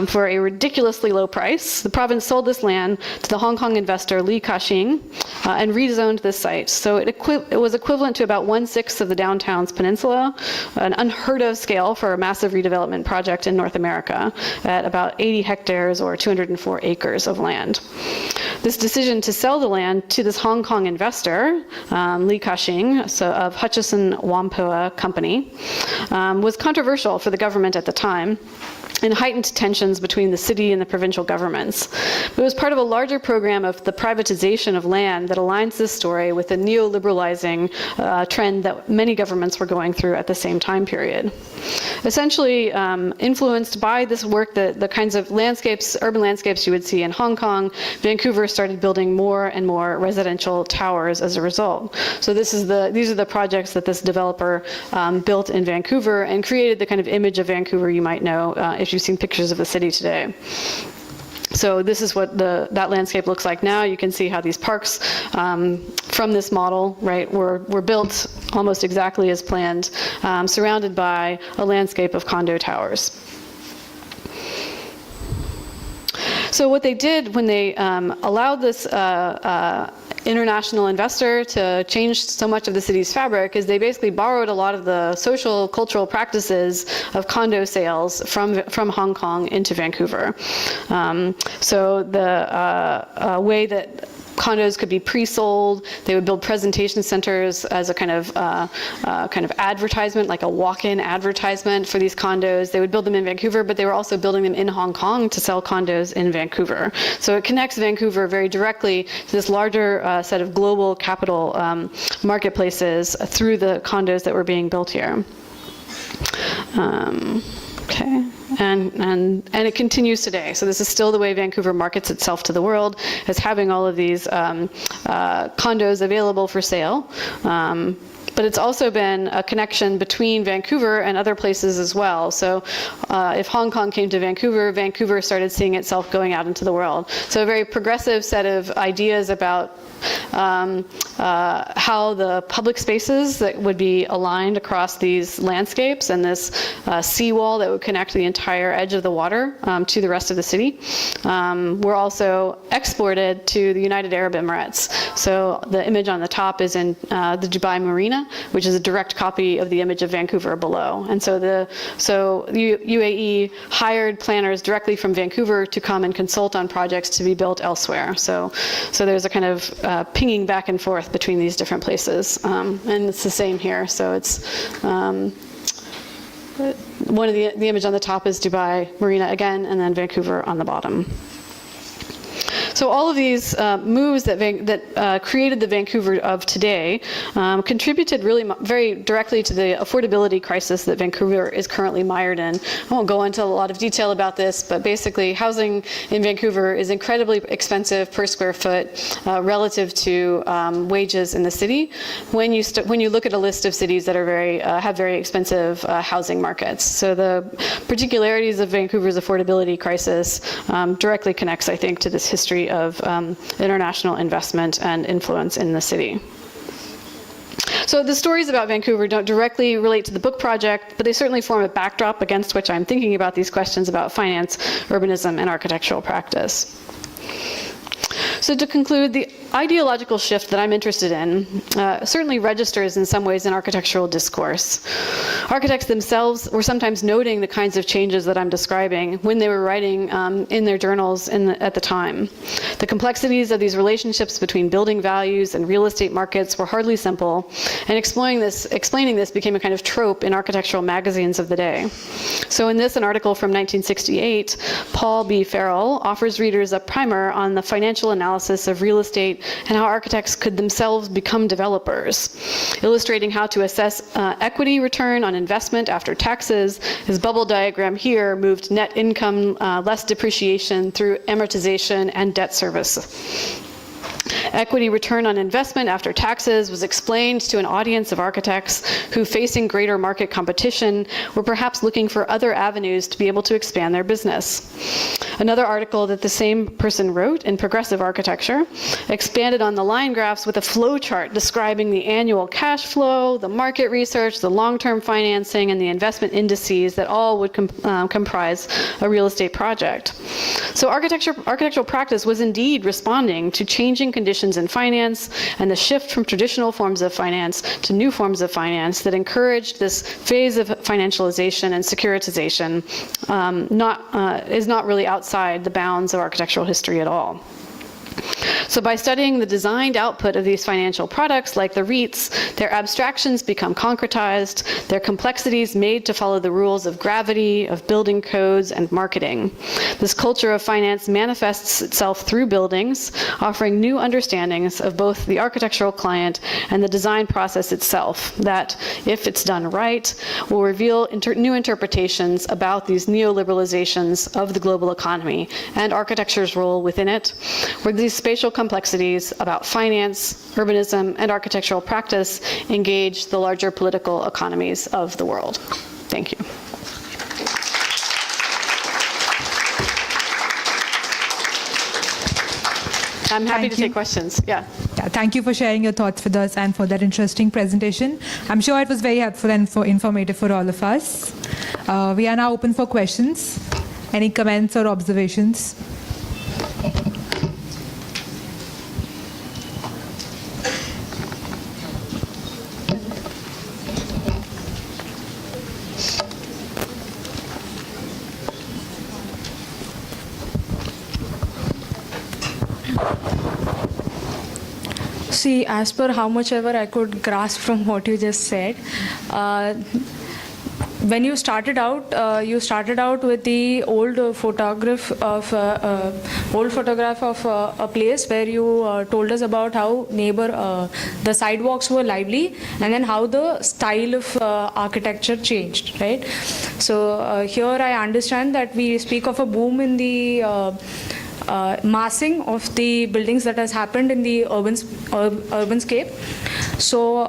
for a ridiculously low price. The province sold this land to the Hong Kong investor Li Ka-shing and rezoned this site. So it was equivalent to about 1/6 of the downtown's peninsula, an unheard of scale for a massive redevelopment project in North America at about 80 hectares or 204 acres of land. This decision to sell the land to this Hong Kong investor, Li Ka-shing, so of Hutchison Whampoa Company, was controversial for the government at the time, and heightened tensions between the city and the provincial governments. It was part of a larger program of the privatization of land that aligns this story with the neoliberalizing trend that many governments were going through at the same time period. Essentially, influenced by this work, the kinds of landscapes, urban landscapes you would see in Hong Kong, Vancouver started building more and more residential towers as a result. So these are the projects that this developer built in Vancouver and created the kind of image of Vancouver you might know if you've seen pictures of the city today. So this is what that landscape looks like now. You can see how these parks from this model, right, were built almost exactly as planned, surrounded by a landscape of condo towers. So what they did when they allowed this international investor to change so much of the city's fabric is they basically borrowed a lot of the social, cultural practices of condo sales from Hong Kong into Vancouver. So the way that condos could be pre-sold. They would build presentation centers as a kind of advertisement, like a walk-in advertisement for these condos. They would build them in Vancouver, but they were also building them in Hong Kong to sell condos in Vancouver. So it connects Vancouver very directly to this larger set of global capital marketplaces through the condos that were being built here. Okay. And it continues today. So this is still the way Vancouver markets itself to the world, as having all of these condos available for sale. But it's also been a connection between Vancouver and other places as well. So if Hong Kong came to Vancouver, Vancouver started seeing itself going out into the world. So a very progressive set of ideas about how the public spaces that would be aligned across these landscapes and this seawall that would connect the entire edge of the water to the rest of the city were also exported to the United Arab Emirates. So the image on the top is in the Dubai Marina, which is a direct copy of the image of Vancouver below. And so the UAE hired planners directly from Vancouver to come and consult on projects to be built elsewhere. So there's a kind of pinging back and forth between these different places, and it's the same here. So it's one of the image on the top is Dubai Marina again, and then Vancouver on the bottom. So all of these moves that created the Vancouver of today contributed really very directly to the affordability crisis that Vancouver is currently mired in. I won't go into a lot of detail about this, but basically housing in Vancouver is incredibly expensive per square foot relative to wages in the city. When you look at a list of cities that are have very expensive housing markets, so the particularities of Vancouver's affordability crisis directly connects, I think, to this history of international investment and influence in the city. So the stories about Vancouver don't directly relate to the book project, but they certainly form a backdrop against which I'm thinking about these questions about finance, urbanism, and architectural practice. So to conclude, the ideological shift that I'm interested in certainly registers in some ways in architectural discourse. Architects themselves were sometimes noting the kinds of changes that I'm describing when they were writing in their journals at the time. The complexities of these relationships between building values and real estate markets were hardly simple, and explaining this became a kind of trope in architectural magazines of the day. So in an article from 1968, Paul B. Farrell offers readers a primer on the financial analysis of real estate and how architects could themselves become developers, illustrating how to assess equity return on investment after taxes. His bubble diagram here moved net income less depreciation through amortization and debt service. Equity return on investment after taxes was explained to an audience of architects who, facing greater market competition, were perhaps looking for other avenues to be able to expand their business. Another article that the same person wrote in Progressive Architecture expanded on the line graphs with a flow chart describing the annual cash flow, the market research, the long-term financing, and the investment indices that all would comprise a real estate project. So architectural practice was indeed responding to changing conditions in finance and the shift from traditional forms of finance to new forms of finance that encouraged this phase of financialization and securitization is not really outside the bounds of architectural history at all. So by studying the designed output of these financial products, like the REITs, their abstractions become concretized, their complexities made to follow the rules of gravity, of building codes, and marketing. This culture of finance manifests itself through buildings, offering new understandings of both the architectural client and the design process itself that, if it's done right, will reveal new interpretations about these neoliberalizations of the global economy and architecture's role within it, where these spatial complexities about finance, urbanism, and architectural practice engage the larger political economies of the world. Thank you. I'm happy to take questions. Yeah. Thank you for sharing your thoughts with us and for that interesting presentation. I'm sure it was very helpful and informative for all of us. We are now open for questions. Any comments or observations? See, as per how much ever I could grasp from what you just said, when you started out with the old photograph of a place where you told us about how the sidewalks were lively, and then how the style of architecture changed, right? So here I understand that we speak of a boom in the massing of the buildings that has happened in the urbanscape. So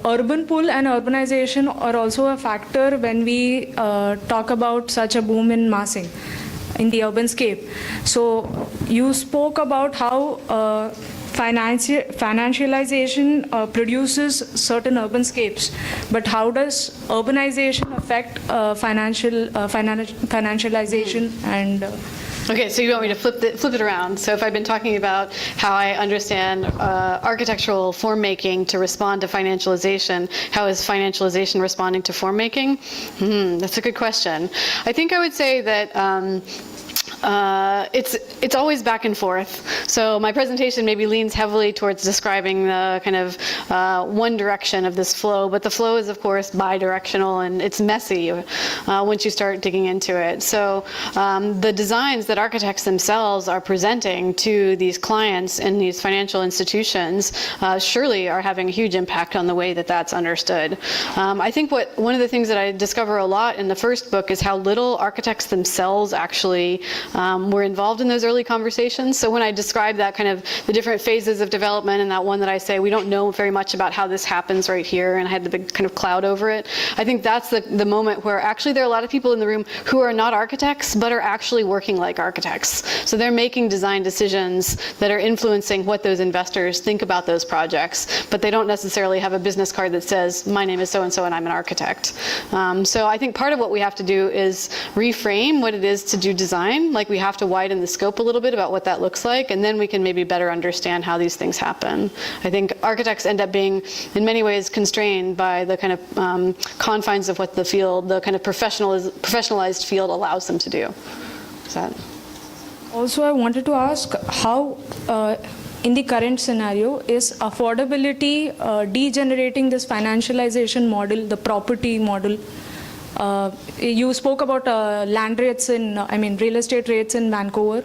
urban pull and urbanization are also a factor when we talk about such a boom in massing in the urbanscape. So you spoke about how financialization produces certain urbanscapes, but how does urbanization affect financialization and Okay, so you want me to flip it around. So if I've been talking about how I understand architectural form making to respond to financialization, how is financialization responding to form making? That's a good question. I think I would say that it's always back and forth. So my presentation maybe leans heavily towards describing the kind of one direction of this flow, but the flow is of course bidirectional and it's messy once you start digging into it. So the designs that architects themselves are presenting to these clients in these financial institutions surely are having a huge impact on the way that that's understood. I think one of the things that I discover a lot in the first book is how little architects themselves actually were involved in those early conversations. So when I describe that kind of the different phases of development and that one that I say we don't know very much about how this happens right here and I had the big kind of cloud over it, I think that's the moment where actually there are a lot of people in the room who are not architects but are actually working like architects. So they're making design decisions that are influencing what those investors think about those projects, but they don't necessarily have a business card that says my name is so-and-so and I'm an architect. So I think part of what we have to do is reframe what it is to do design. Like we have to widen the scope a little bit about what that looks like, and then we can maybe better understand how these things happen. I think architects end up being, in many ways, constrained by the kind of confines of what the field, the kind of professionalized field allows them to do. Is that? Also, I wanted to ask how, in the current scenario, is affordability degenerating this financialization model, the property model? You spoke about land rates real estate rates in Vancouver,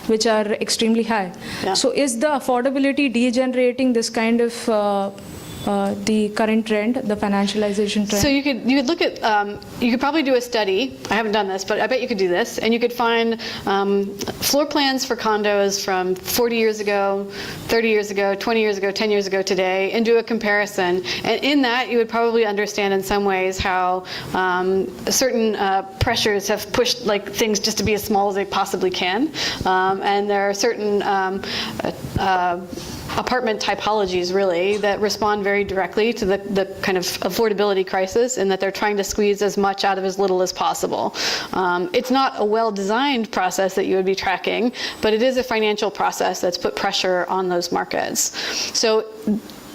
which are extremely high. Yeah. So is the affordability degenerating this kind of the current trend, the financialization trend? So you could look at, you could probably do a study. I haven't done this, but I bet you could do this. And you could find floor plans for condos from 40 years ago, 30 years ago, 20 years ago, 10 years ago today, and do a comparison. And in that, you would probably understand in some ways how certain pressures have pushed like things just to be as small as they possibly can. And there are certain apartment typologies, really, that respond very directly to the kind of affordability crisis, in that they're trying to squeeze as much out of as little as possible. It's not a well-designed process that you would be tracking, but it is a financial process that's put pressure on those markets. So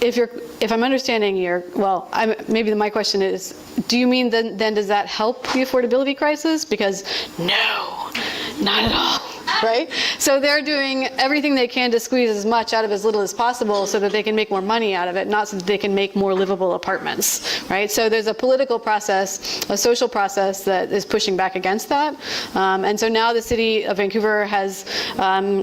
if I'm understanding maybe my question is, do you mean then does that help the affordability crisis? Because no, not at all. Right? So they're doing everything they can to squeeze as much out of as little as possible so that they can make more money out of it, not so that they can make more livable apartments. Right? So there's a political process, a social process that is pushing back against that. And so now the city of Vancouver has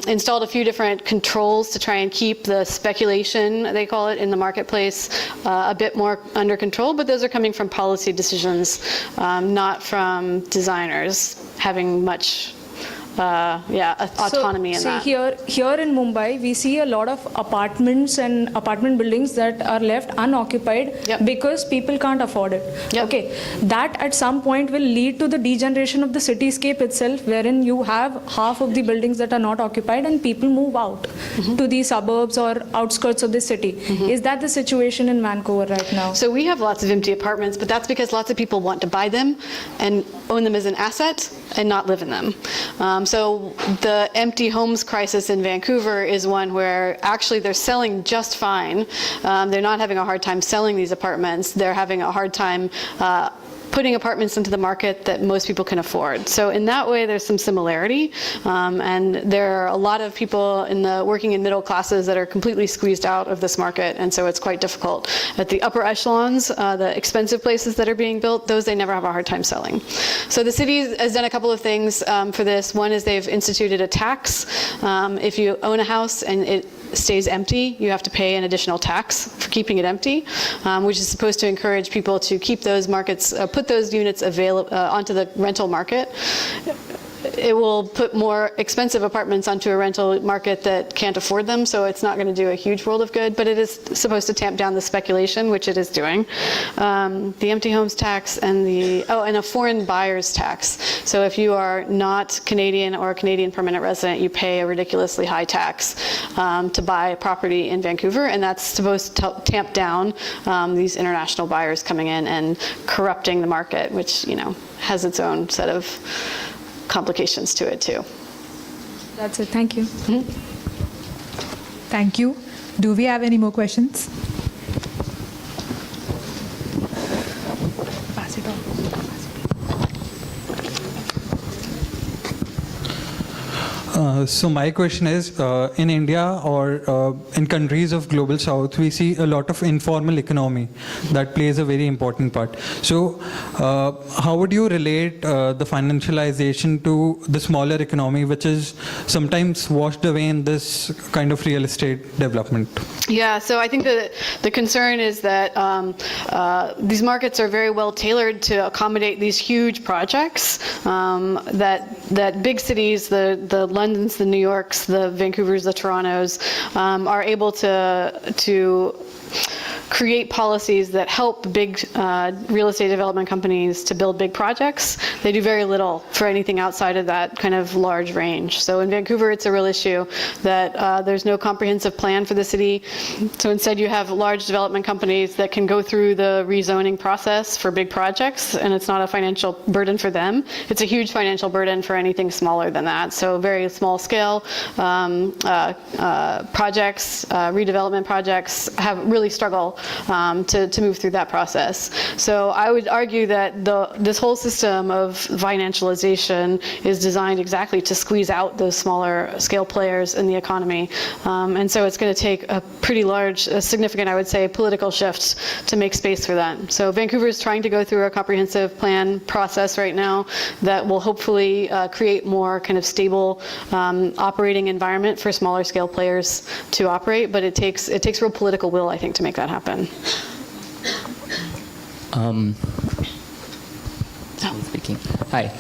installed a few different controls to try and keep the speculation, they call it, in the marketplace a bit more under control. But those are coming from policy decisions, not from designers having much autonomy in that. Here in Mumbai, we see a lot of apartments and apartment buildings that are left unoccupied because people can't afford it. Yep. Okay, that at some point will lead to the degeneration of the cityscape itself, wherein you have half of the buildings that are not occupied and people move out to the suburbs or outskirts of the city. Is that the situation in Vancouver right now? So we have lots of empty apartments, but that's because lots of people want to buy them and own them as an asset and not live in them. So the empty homes crisis in Vancouver is one where actually they're selling just fine. They're not having a hard time selling these apartments. They're having a hard time putting apartments into the market that most people can afford. So in that way, there's some similarity. And there are a lot of people in the working and middle classes that are completely squeezed out of this market. And so it's quite difficult. At the upper echelons, the expensive places that are being built, those they never have a hard time selling. So the city has done a couple of things for this. One is they've instituted a tax. If you own a house and it stays empty, you have to pay an additional tax for keeping it empty, which is supposed to encourage people to keep those markets, put those units onto the rental market. It will put more expensive apartments onto a rental market that can't afford them, so it's not going to do a huge world of good, but it is supposed to tamp down the speculation, which it is doing. The empty homes tax and a foreign buyers tax. So if you are not Canadian or a Canadian permanent resident, you pay a ridiculously high tax to buy a property in Vancouver, and that's supposed to tamp down these international buyers coming in and corrupting the market, which, has its own set of complications to it too. That's it. Thank you. Thank you. Do we have any more questions? Pass it on. So my question is, in India or in countries of global south, we see a lot of informal economy that plays a very important part. So how would you relate the financialization to the smaller economy, which is sometimes washed away in this kind of real estate development? Yeah, so I think that the concern is that these markets are very well tailored to accommodate these huge projects that big cities, the Londons, the New Yorks, the Vancouvers, the Torontos, are able to create policies that help big real estate development companies to build big projects. They do very little for anything outside of that kind of large range. So in Vancouver, it's a real issue that there's no comprehensive plan for the city. So instead, you have large development companies that can go through the rezoning process for big projects, and it's not a financial burden for them. It's a huge financial burden for anything smaller than that. So very small scale projects, redevelopment projects really struggle to move through that process. So I would argue that this whole system of financialization is designed exactly to squeeze out those smaller scale players in the economy. And so it's going to take a pretty large, significant, I would say, political shift to make space for that. So Vancouver is trying to go through a comprehensive plan process right now that will hopefully create more kind of stable operating environment for smaller scale players to operate, but it takes real political will, I think, to make that happen. happen? Speaking. Hi.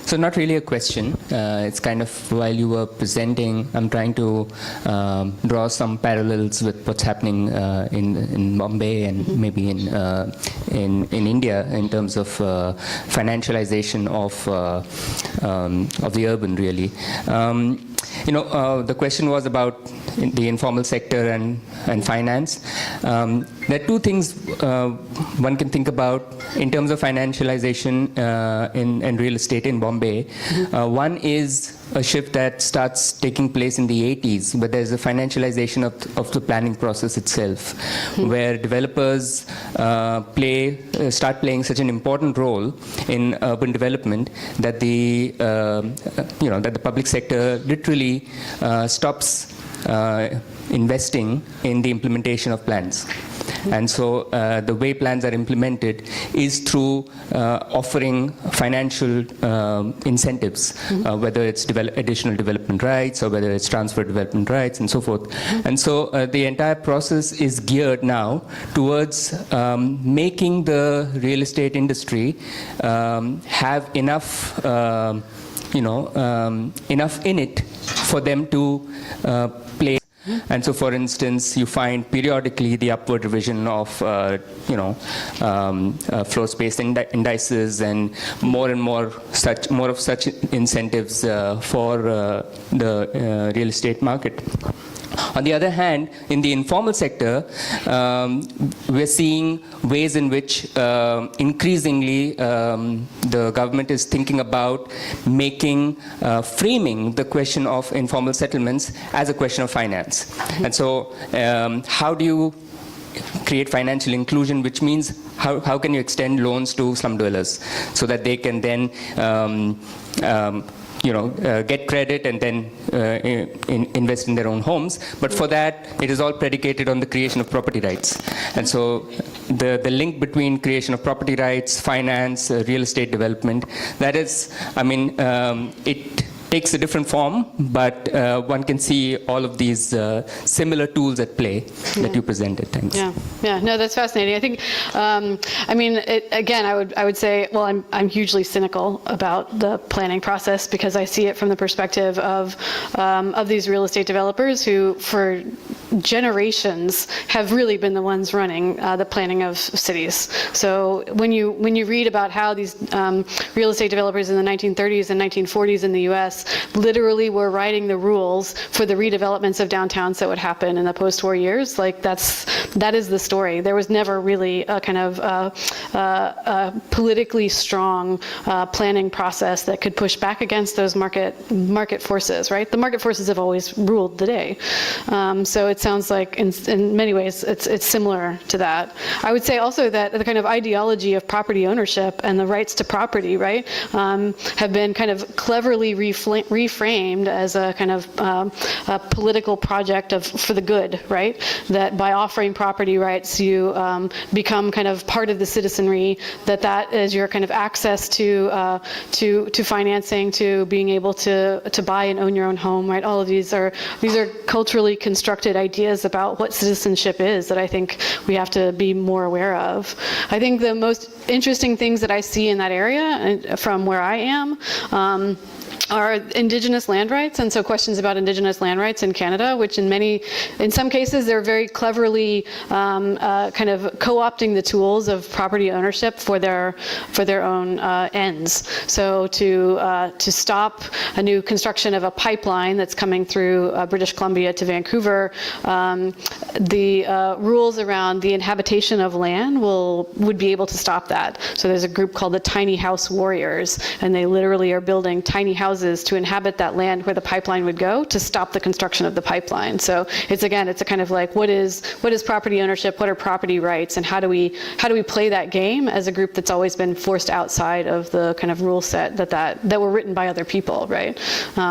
So not really a question. It's kind of while you were presenting, I'm trying to draw some parallels with what's happening in Bombay and maybe in India in terms of financialization of the urban, really. The question was about the informal sector and finance. There are two things one can think about in terms of financialization in real estate in Bombay. One is a shift that starts taking place in the 80s, where there's a financialization of the planning process itself, where developers start playing such an important role in urban development that the public sector literally stops investing in the implementation of plans. And so the way plans are implemented is through offering financial incentives, whether it's additional development rights or whether it's transfer development rights and so forth. And so the entire process is geared now towards making the real estate industry have enough enough in it for them to play. And so, for instance, you find periodically the upward revision of, floor space indices and more of such incentives for the real estate market. On the other hand, in the informal sector, we're seeing ways in which increasingly the government is thinking about framing the question of informal settlements as a question of finance. And so how do you create financial inclusion, which means how can you extend loans to slum dwellers so that they can then get credit and then invest in their own homes. But for that, it is all predicated on the creation of property rights. And so the link between creation of property rights, finance, real estate development, that is, it takes a different form, but one can see all of these similar tools at play that you presented. Thanks. Yeah, no, that's fascinating. I think, again, I would say, well, I'm hugely cynical about the planning process because I see it from the perspective of these real estate developers who, for generations, have really been the ones running the planning of cities. So when you read about how these real estate developers in the 1930s and 1940s in the U.S. literally were writing the rules for the redevelopments of downtowns that would happen in the post-war years, that is the story. There was never really a kind of politically strong planning process that could push back against those market forces, right? The market forces have always ruled the day. So it sounds like in many ways it's similar to that. I would say also that the kind of ideology of property ownership and the rights to property, right, have been kind of cleverly reframed as a kind of a political project for the good, right? That by offering property rights, you become kind of part of the citizenry. That is your kind of access to financing, to being able to buy and own your own home, right? All of these are culturally constructed ideas about what citizenship is that I think we have to be more aware of. I think the most interesting things that I see in that area from where I am are indigenous land rights, and so questions about indigenous land rights in Canada, which in some cases they're very cleverly kind of co-opting the tools of property ownership for their own ends. So to stop a new construction of a pipeline that's coming through British Columbia to Vancouver, the rules around the inhabitation of land would be able to stop that. So there's a group called the Tiny House Warriors, and they literally are building tiny houses to inhabit that land where the pipeline would go to stop the construction of the pipeline. So it's a kind of like what is property ownership, what are property rights, and how do we play that game as a group that's always been forced outside of the kind of rule set that were written by other people, right?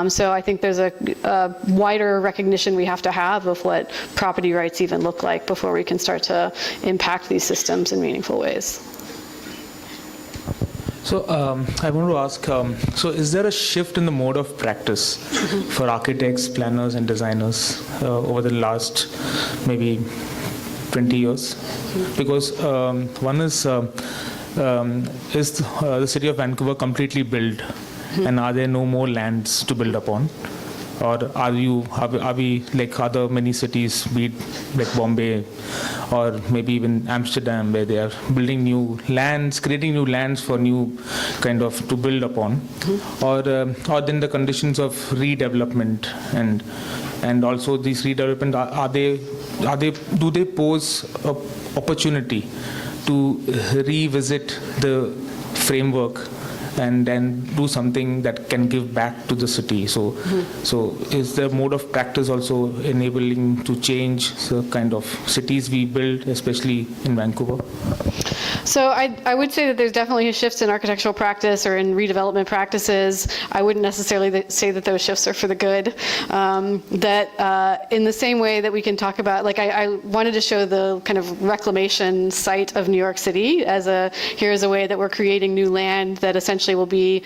So I think there's a wider recognition we have to have of what property rights even look like before we can start to impact these systems in meaningful ways. So I want to ask, so is there a shift in the mode of practice for architects, planners, and designers over the last maybe 20 years? Because one is the city of Vancouver completely built, and are there no more lands to build upon? Or are we like other many cities, be it like Bombay or maybe even Amsterdam, where they are building new lands, creating new lands for new kind of to build upon, or then the conditions of redevelopment and also these redevelopment do they pose a opportunity to revisit the framework and then do something that can give back to the city? So is the mode of practice also enabling to change the kind of cities we build, especially in Vancouver? So I would say that there's definitely shifts in architectural practice or in redevelopment practices. I wouldn't necessarily say that those shifts are for the good. That in the same way that we can talk about, like I wanted to show the kind of reclamation site of New York City as here's a way that we're creating new land that essentially will be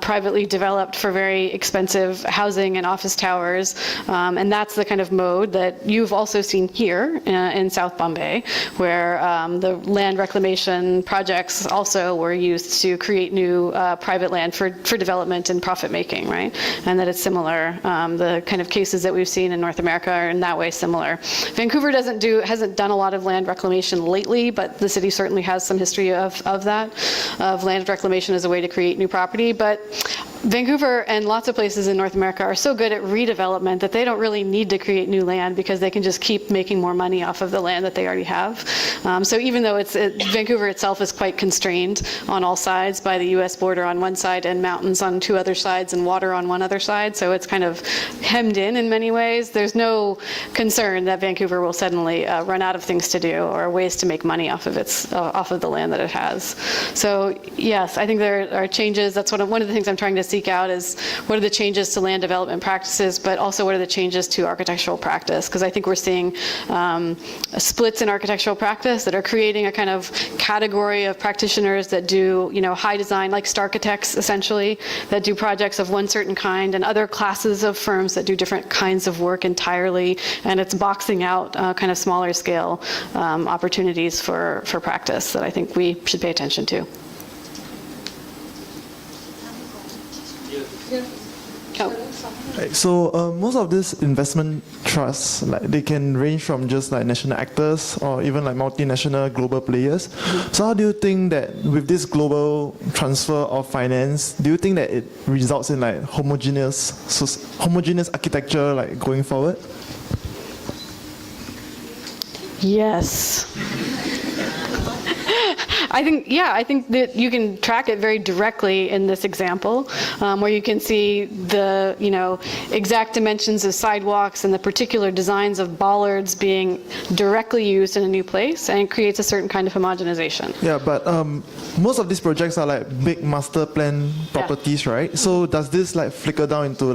privately developed for very expensive housing and office towers. And that's the kind of mode that you've also seen here in South Bombay, where the land reclamation projects also were used to create new private land for development and profit making, right? And that it's similar. The kind of cases that we've seen in North America are in that way similar. Vancouver hasn't done a lot of land reclamation lately, but the city certainly has some history of that, of land reclamation as a way to create new property. But Vancouver and lots of places in North America are so good at redevelopment that they don't really need to create new land because they can just keep making more money off of the land that they already have. So even though Vancouver itself is quite constrained on all sides by the US border on one side and mountains on two other sides and water on one other side, so it's kind of hemmed in many ways. There's no concern that Vancouver will suddenly run out of things to do or ways to make money off of the land that it has. So yes, I think there are changes. That's one of the things I'm trying to seek out is what are the changes to land development practices, but also what are the changes to architectural practice? Because I think we're seeing splits in architectural practice that are creating a kind of category of practitioners that do, high design, like starchitects essentially, that do projects of one certain kind, and other classes of firms that do different kinds of work entirely, and it's boxing out kind of smaller scale opportunities for practice that I think we should pay attention to. Right, so most of these investment trusts, they can range from just national actors or even multinational global players. So how do you think that with this global transfer of finance, do you think that it results in homogeneous architecture going forward? Yes. I think that you can track it very directly in this example, where you can see the exact dimensions of sidewalks and the particular designs of bollards being directly used in a new place, and it creates a certain kind of homogenization. Yeah, but most of these projects are big master plan properties, right? So does this flicker down into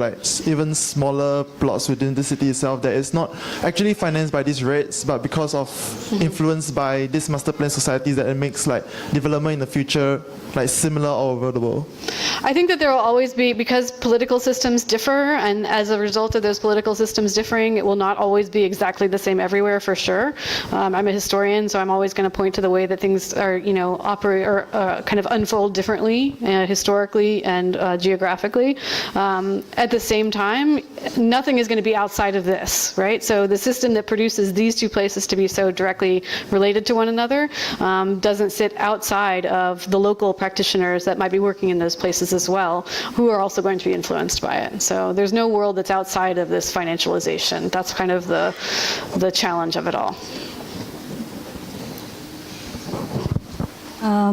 even smaller plots within the city itself that is not actually financed by these REITs, but because of influence by these master plan societies that it makes development in the future similar all over the world? I think that there will always be, because political systems differ, and as a result of those political systems differing, it will not always be exactly the same everywhere, for sure. I'm a historian, so I'm always going to point to the way that things are, operate or kind of unfold differently, historically and geographically. At the same time, nothing is going to be outside of this, right? So the system that produces these two places to be so directly related to one another doesn't sit outside of the local practitioners that might be working in those places as well, who are also going to be influenced by it. So there's no world that's outside of this financialization. That's kind of the challenge of it all.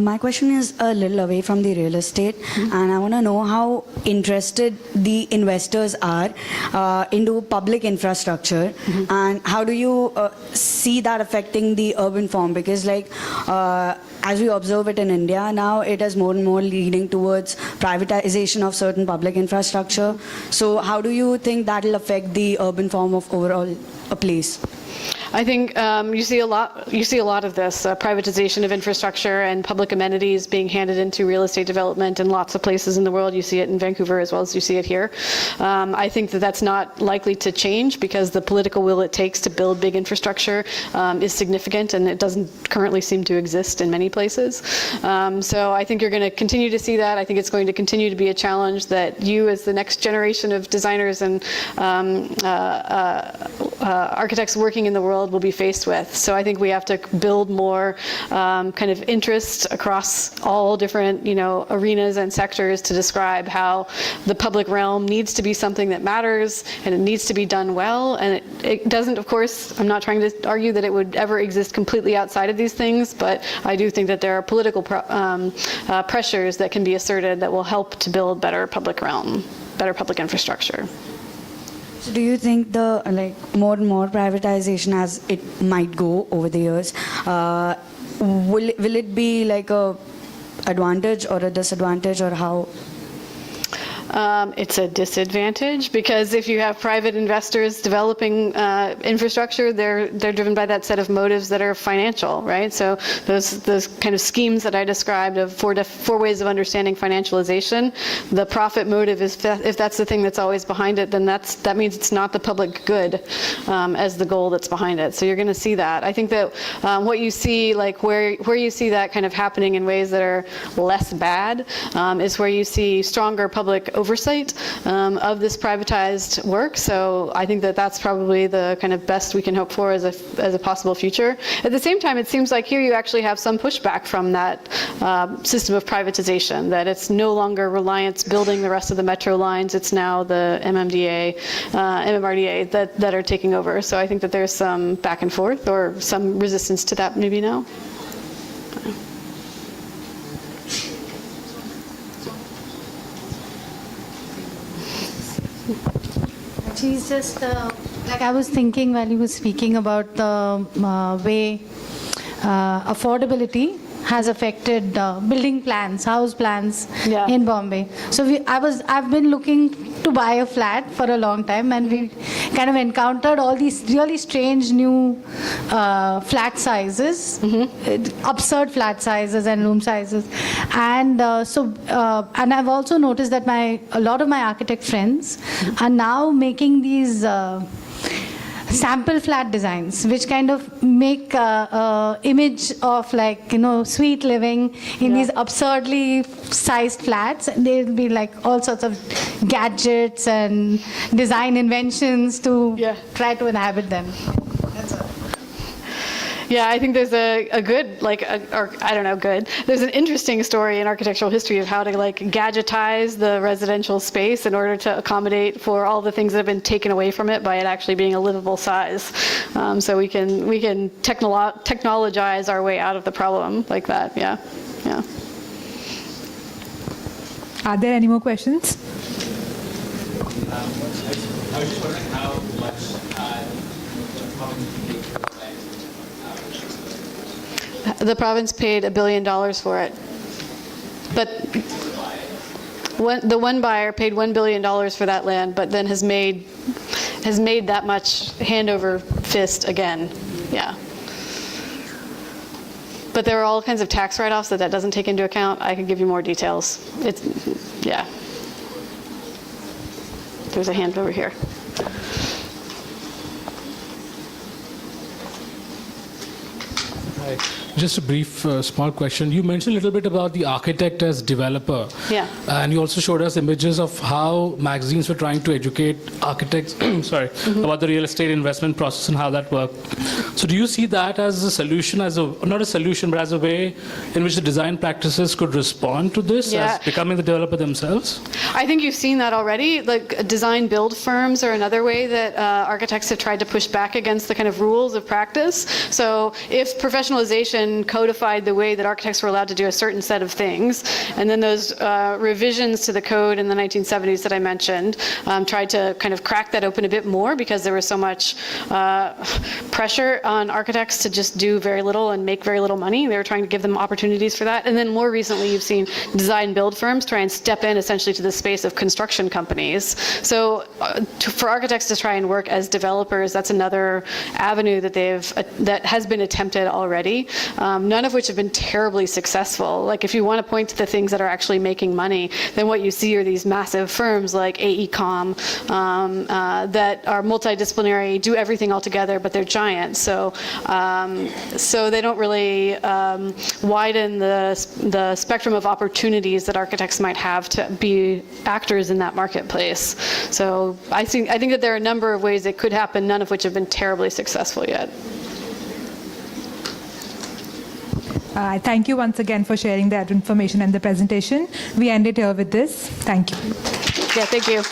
My question is a little away from the real estate, and I want to know how interested the investors are into public infrastructure, and how do you see that affecting the urban form? Because as we observe it in India now, it is more and more leading towards privatization of certain public infrastructure. So how do you think that will affect the urban form of overall a place? I think you see a lot of this privatization of infrastructure and public amenities being handed into real estate development in lots of places in the world. You see it in Vancouver as well as you see it here. I think that that's not likely to change because the political will it takes to build big infrastructure is significant, and it doesn't currently seem to exist in many places. So I think you're going to continue to see that. I think it's going to continue to be a challenge that you, as the next generation of designers and architects working in the world, will be faced with. So I think we have to build more kind of interest across all different, arenas and sectors to describe how the public realm needs to be something that matters, and it needs to be done well. And it doesn't, of course, I'm not trying to argue that it would ever exist completely outside of these things, but I do think that there are political pressures that can be asserted that will help to build better public realm, better public infrastructure. So do you think the more and more privatization as it might go over the years, will it be like a advantage or a disadvantage, or how? It's a disadvantage because if you have private investors developing infrastructure, they're driven by that set of motives that are financial, right? So those kind of schemes that I described of four ways of understanding financialization, the profit motive is, if that's the thing that's always behind it, then that means it's not the public good as the goal that's behind it. So you're going to see that. I think that what you see, like where you see that kind of happening in ways that are less bad, is where you see stronger public oversight of this privatized work. So I think that that's probably the kind of best we can hope for as a possible future. At the same time, it seems like here you actually have some pushback from that system of privatization, that it's no longer Reliance building the rest of the metro lines, it's now the MMRDA that are taking over. So I think that there's some back and forth or some resistance to that maybe now. She's just like I was thinking while you were speaking about the way affordability has affected building plans, house plans in Bombay. So I've been looking to buy a flat for a long time, and we kind of encountered all these really strange new flat sizes, absurd flat sizes and room sizes, and and I've also noticed that a lot of my architect friends are now making these sample flat designs, which kind of make image of sweet living in these absurdly sized flats. There'll be like all sorts of gadgets and design inventions to try to inhabit them. That's all. Yeah, I think there's a good, there's an interesting story in architectural history of how to gadgetize the residential space in order to accommodate for all the things that have been taken away from it by it actually being a livable size. So we can technologize our way out of the problem like that, yeah. Are there any more questions? I was just wondering how much the province paid $1 billion for it, but the one buyer paid $1 billion for that land, but then has made that much hand over fist again, yeah. But there are all kinds of tax write-offs that doesn't take into account. I can give you more details. Yeah. There's a hand over here. Hi. Just a brief, small question. You mentioned a little bit about the architect as developer. Yeah. And you also showed us images of how magazines were trying to educate architects about the real estate investment process and how that worked. So do you see that as a solution, not a solution, but as a way in which the design practices could respond to this as becoming the developer themselves? I think you've seen that already. Like design build firms are another way that architects have tried to push back against the kind of rules of practice. So if professionalization legislation codified the way that architects were allowed to do a certain set of things. And then those revisions to the code in the 1970s that I mentioned tried to kind of crack that open a bit more because there was so much pressure on architects to just do very little and make very little money. They were trying to give them opportunities for that. And then more recently, you've seen design build firms try and step in essentially to the space of construction companies. So for architects to try and work as developers, that's another avenue that that has been attempted already, none of which have been terribly successful. Like if you want to point to the things that are actually making money, then what you see are these massive firms like AECOM that are multidisciplinary, do everything all together, but they're giant. So they don't really widen the spectrum of opportunities that architects might have to be actors in that marketplace. So I think that there are a number of ways it could happen, none of which have been terribly successful yet. Thank you once again for sharing that information and the presentation. We end it here with this. Thank you. Yeah, thank you.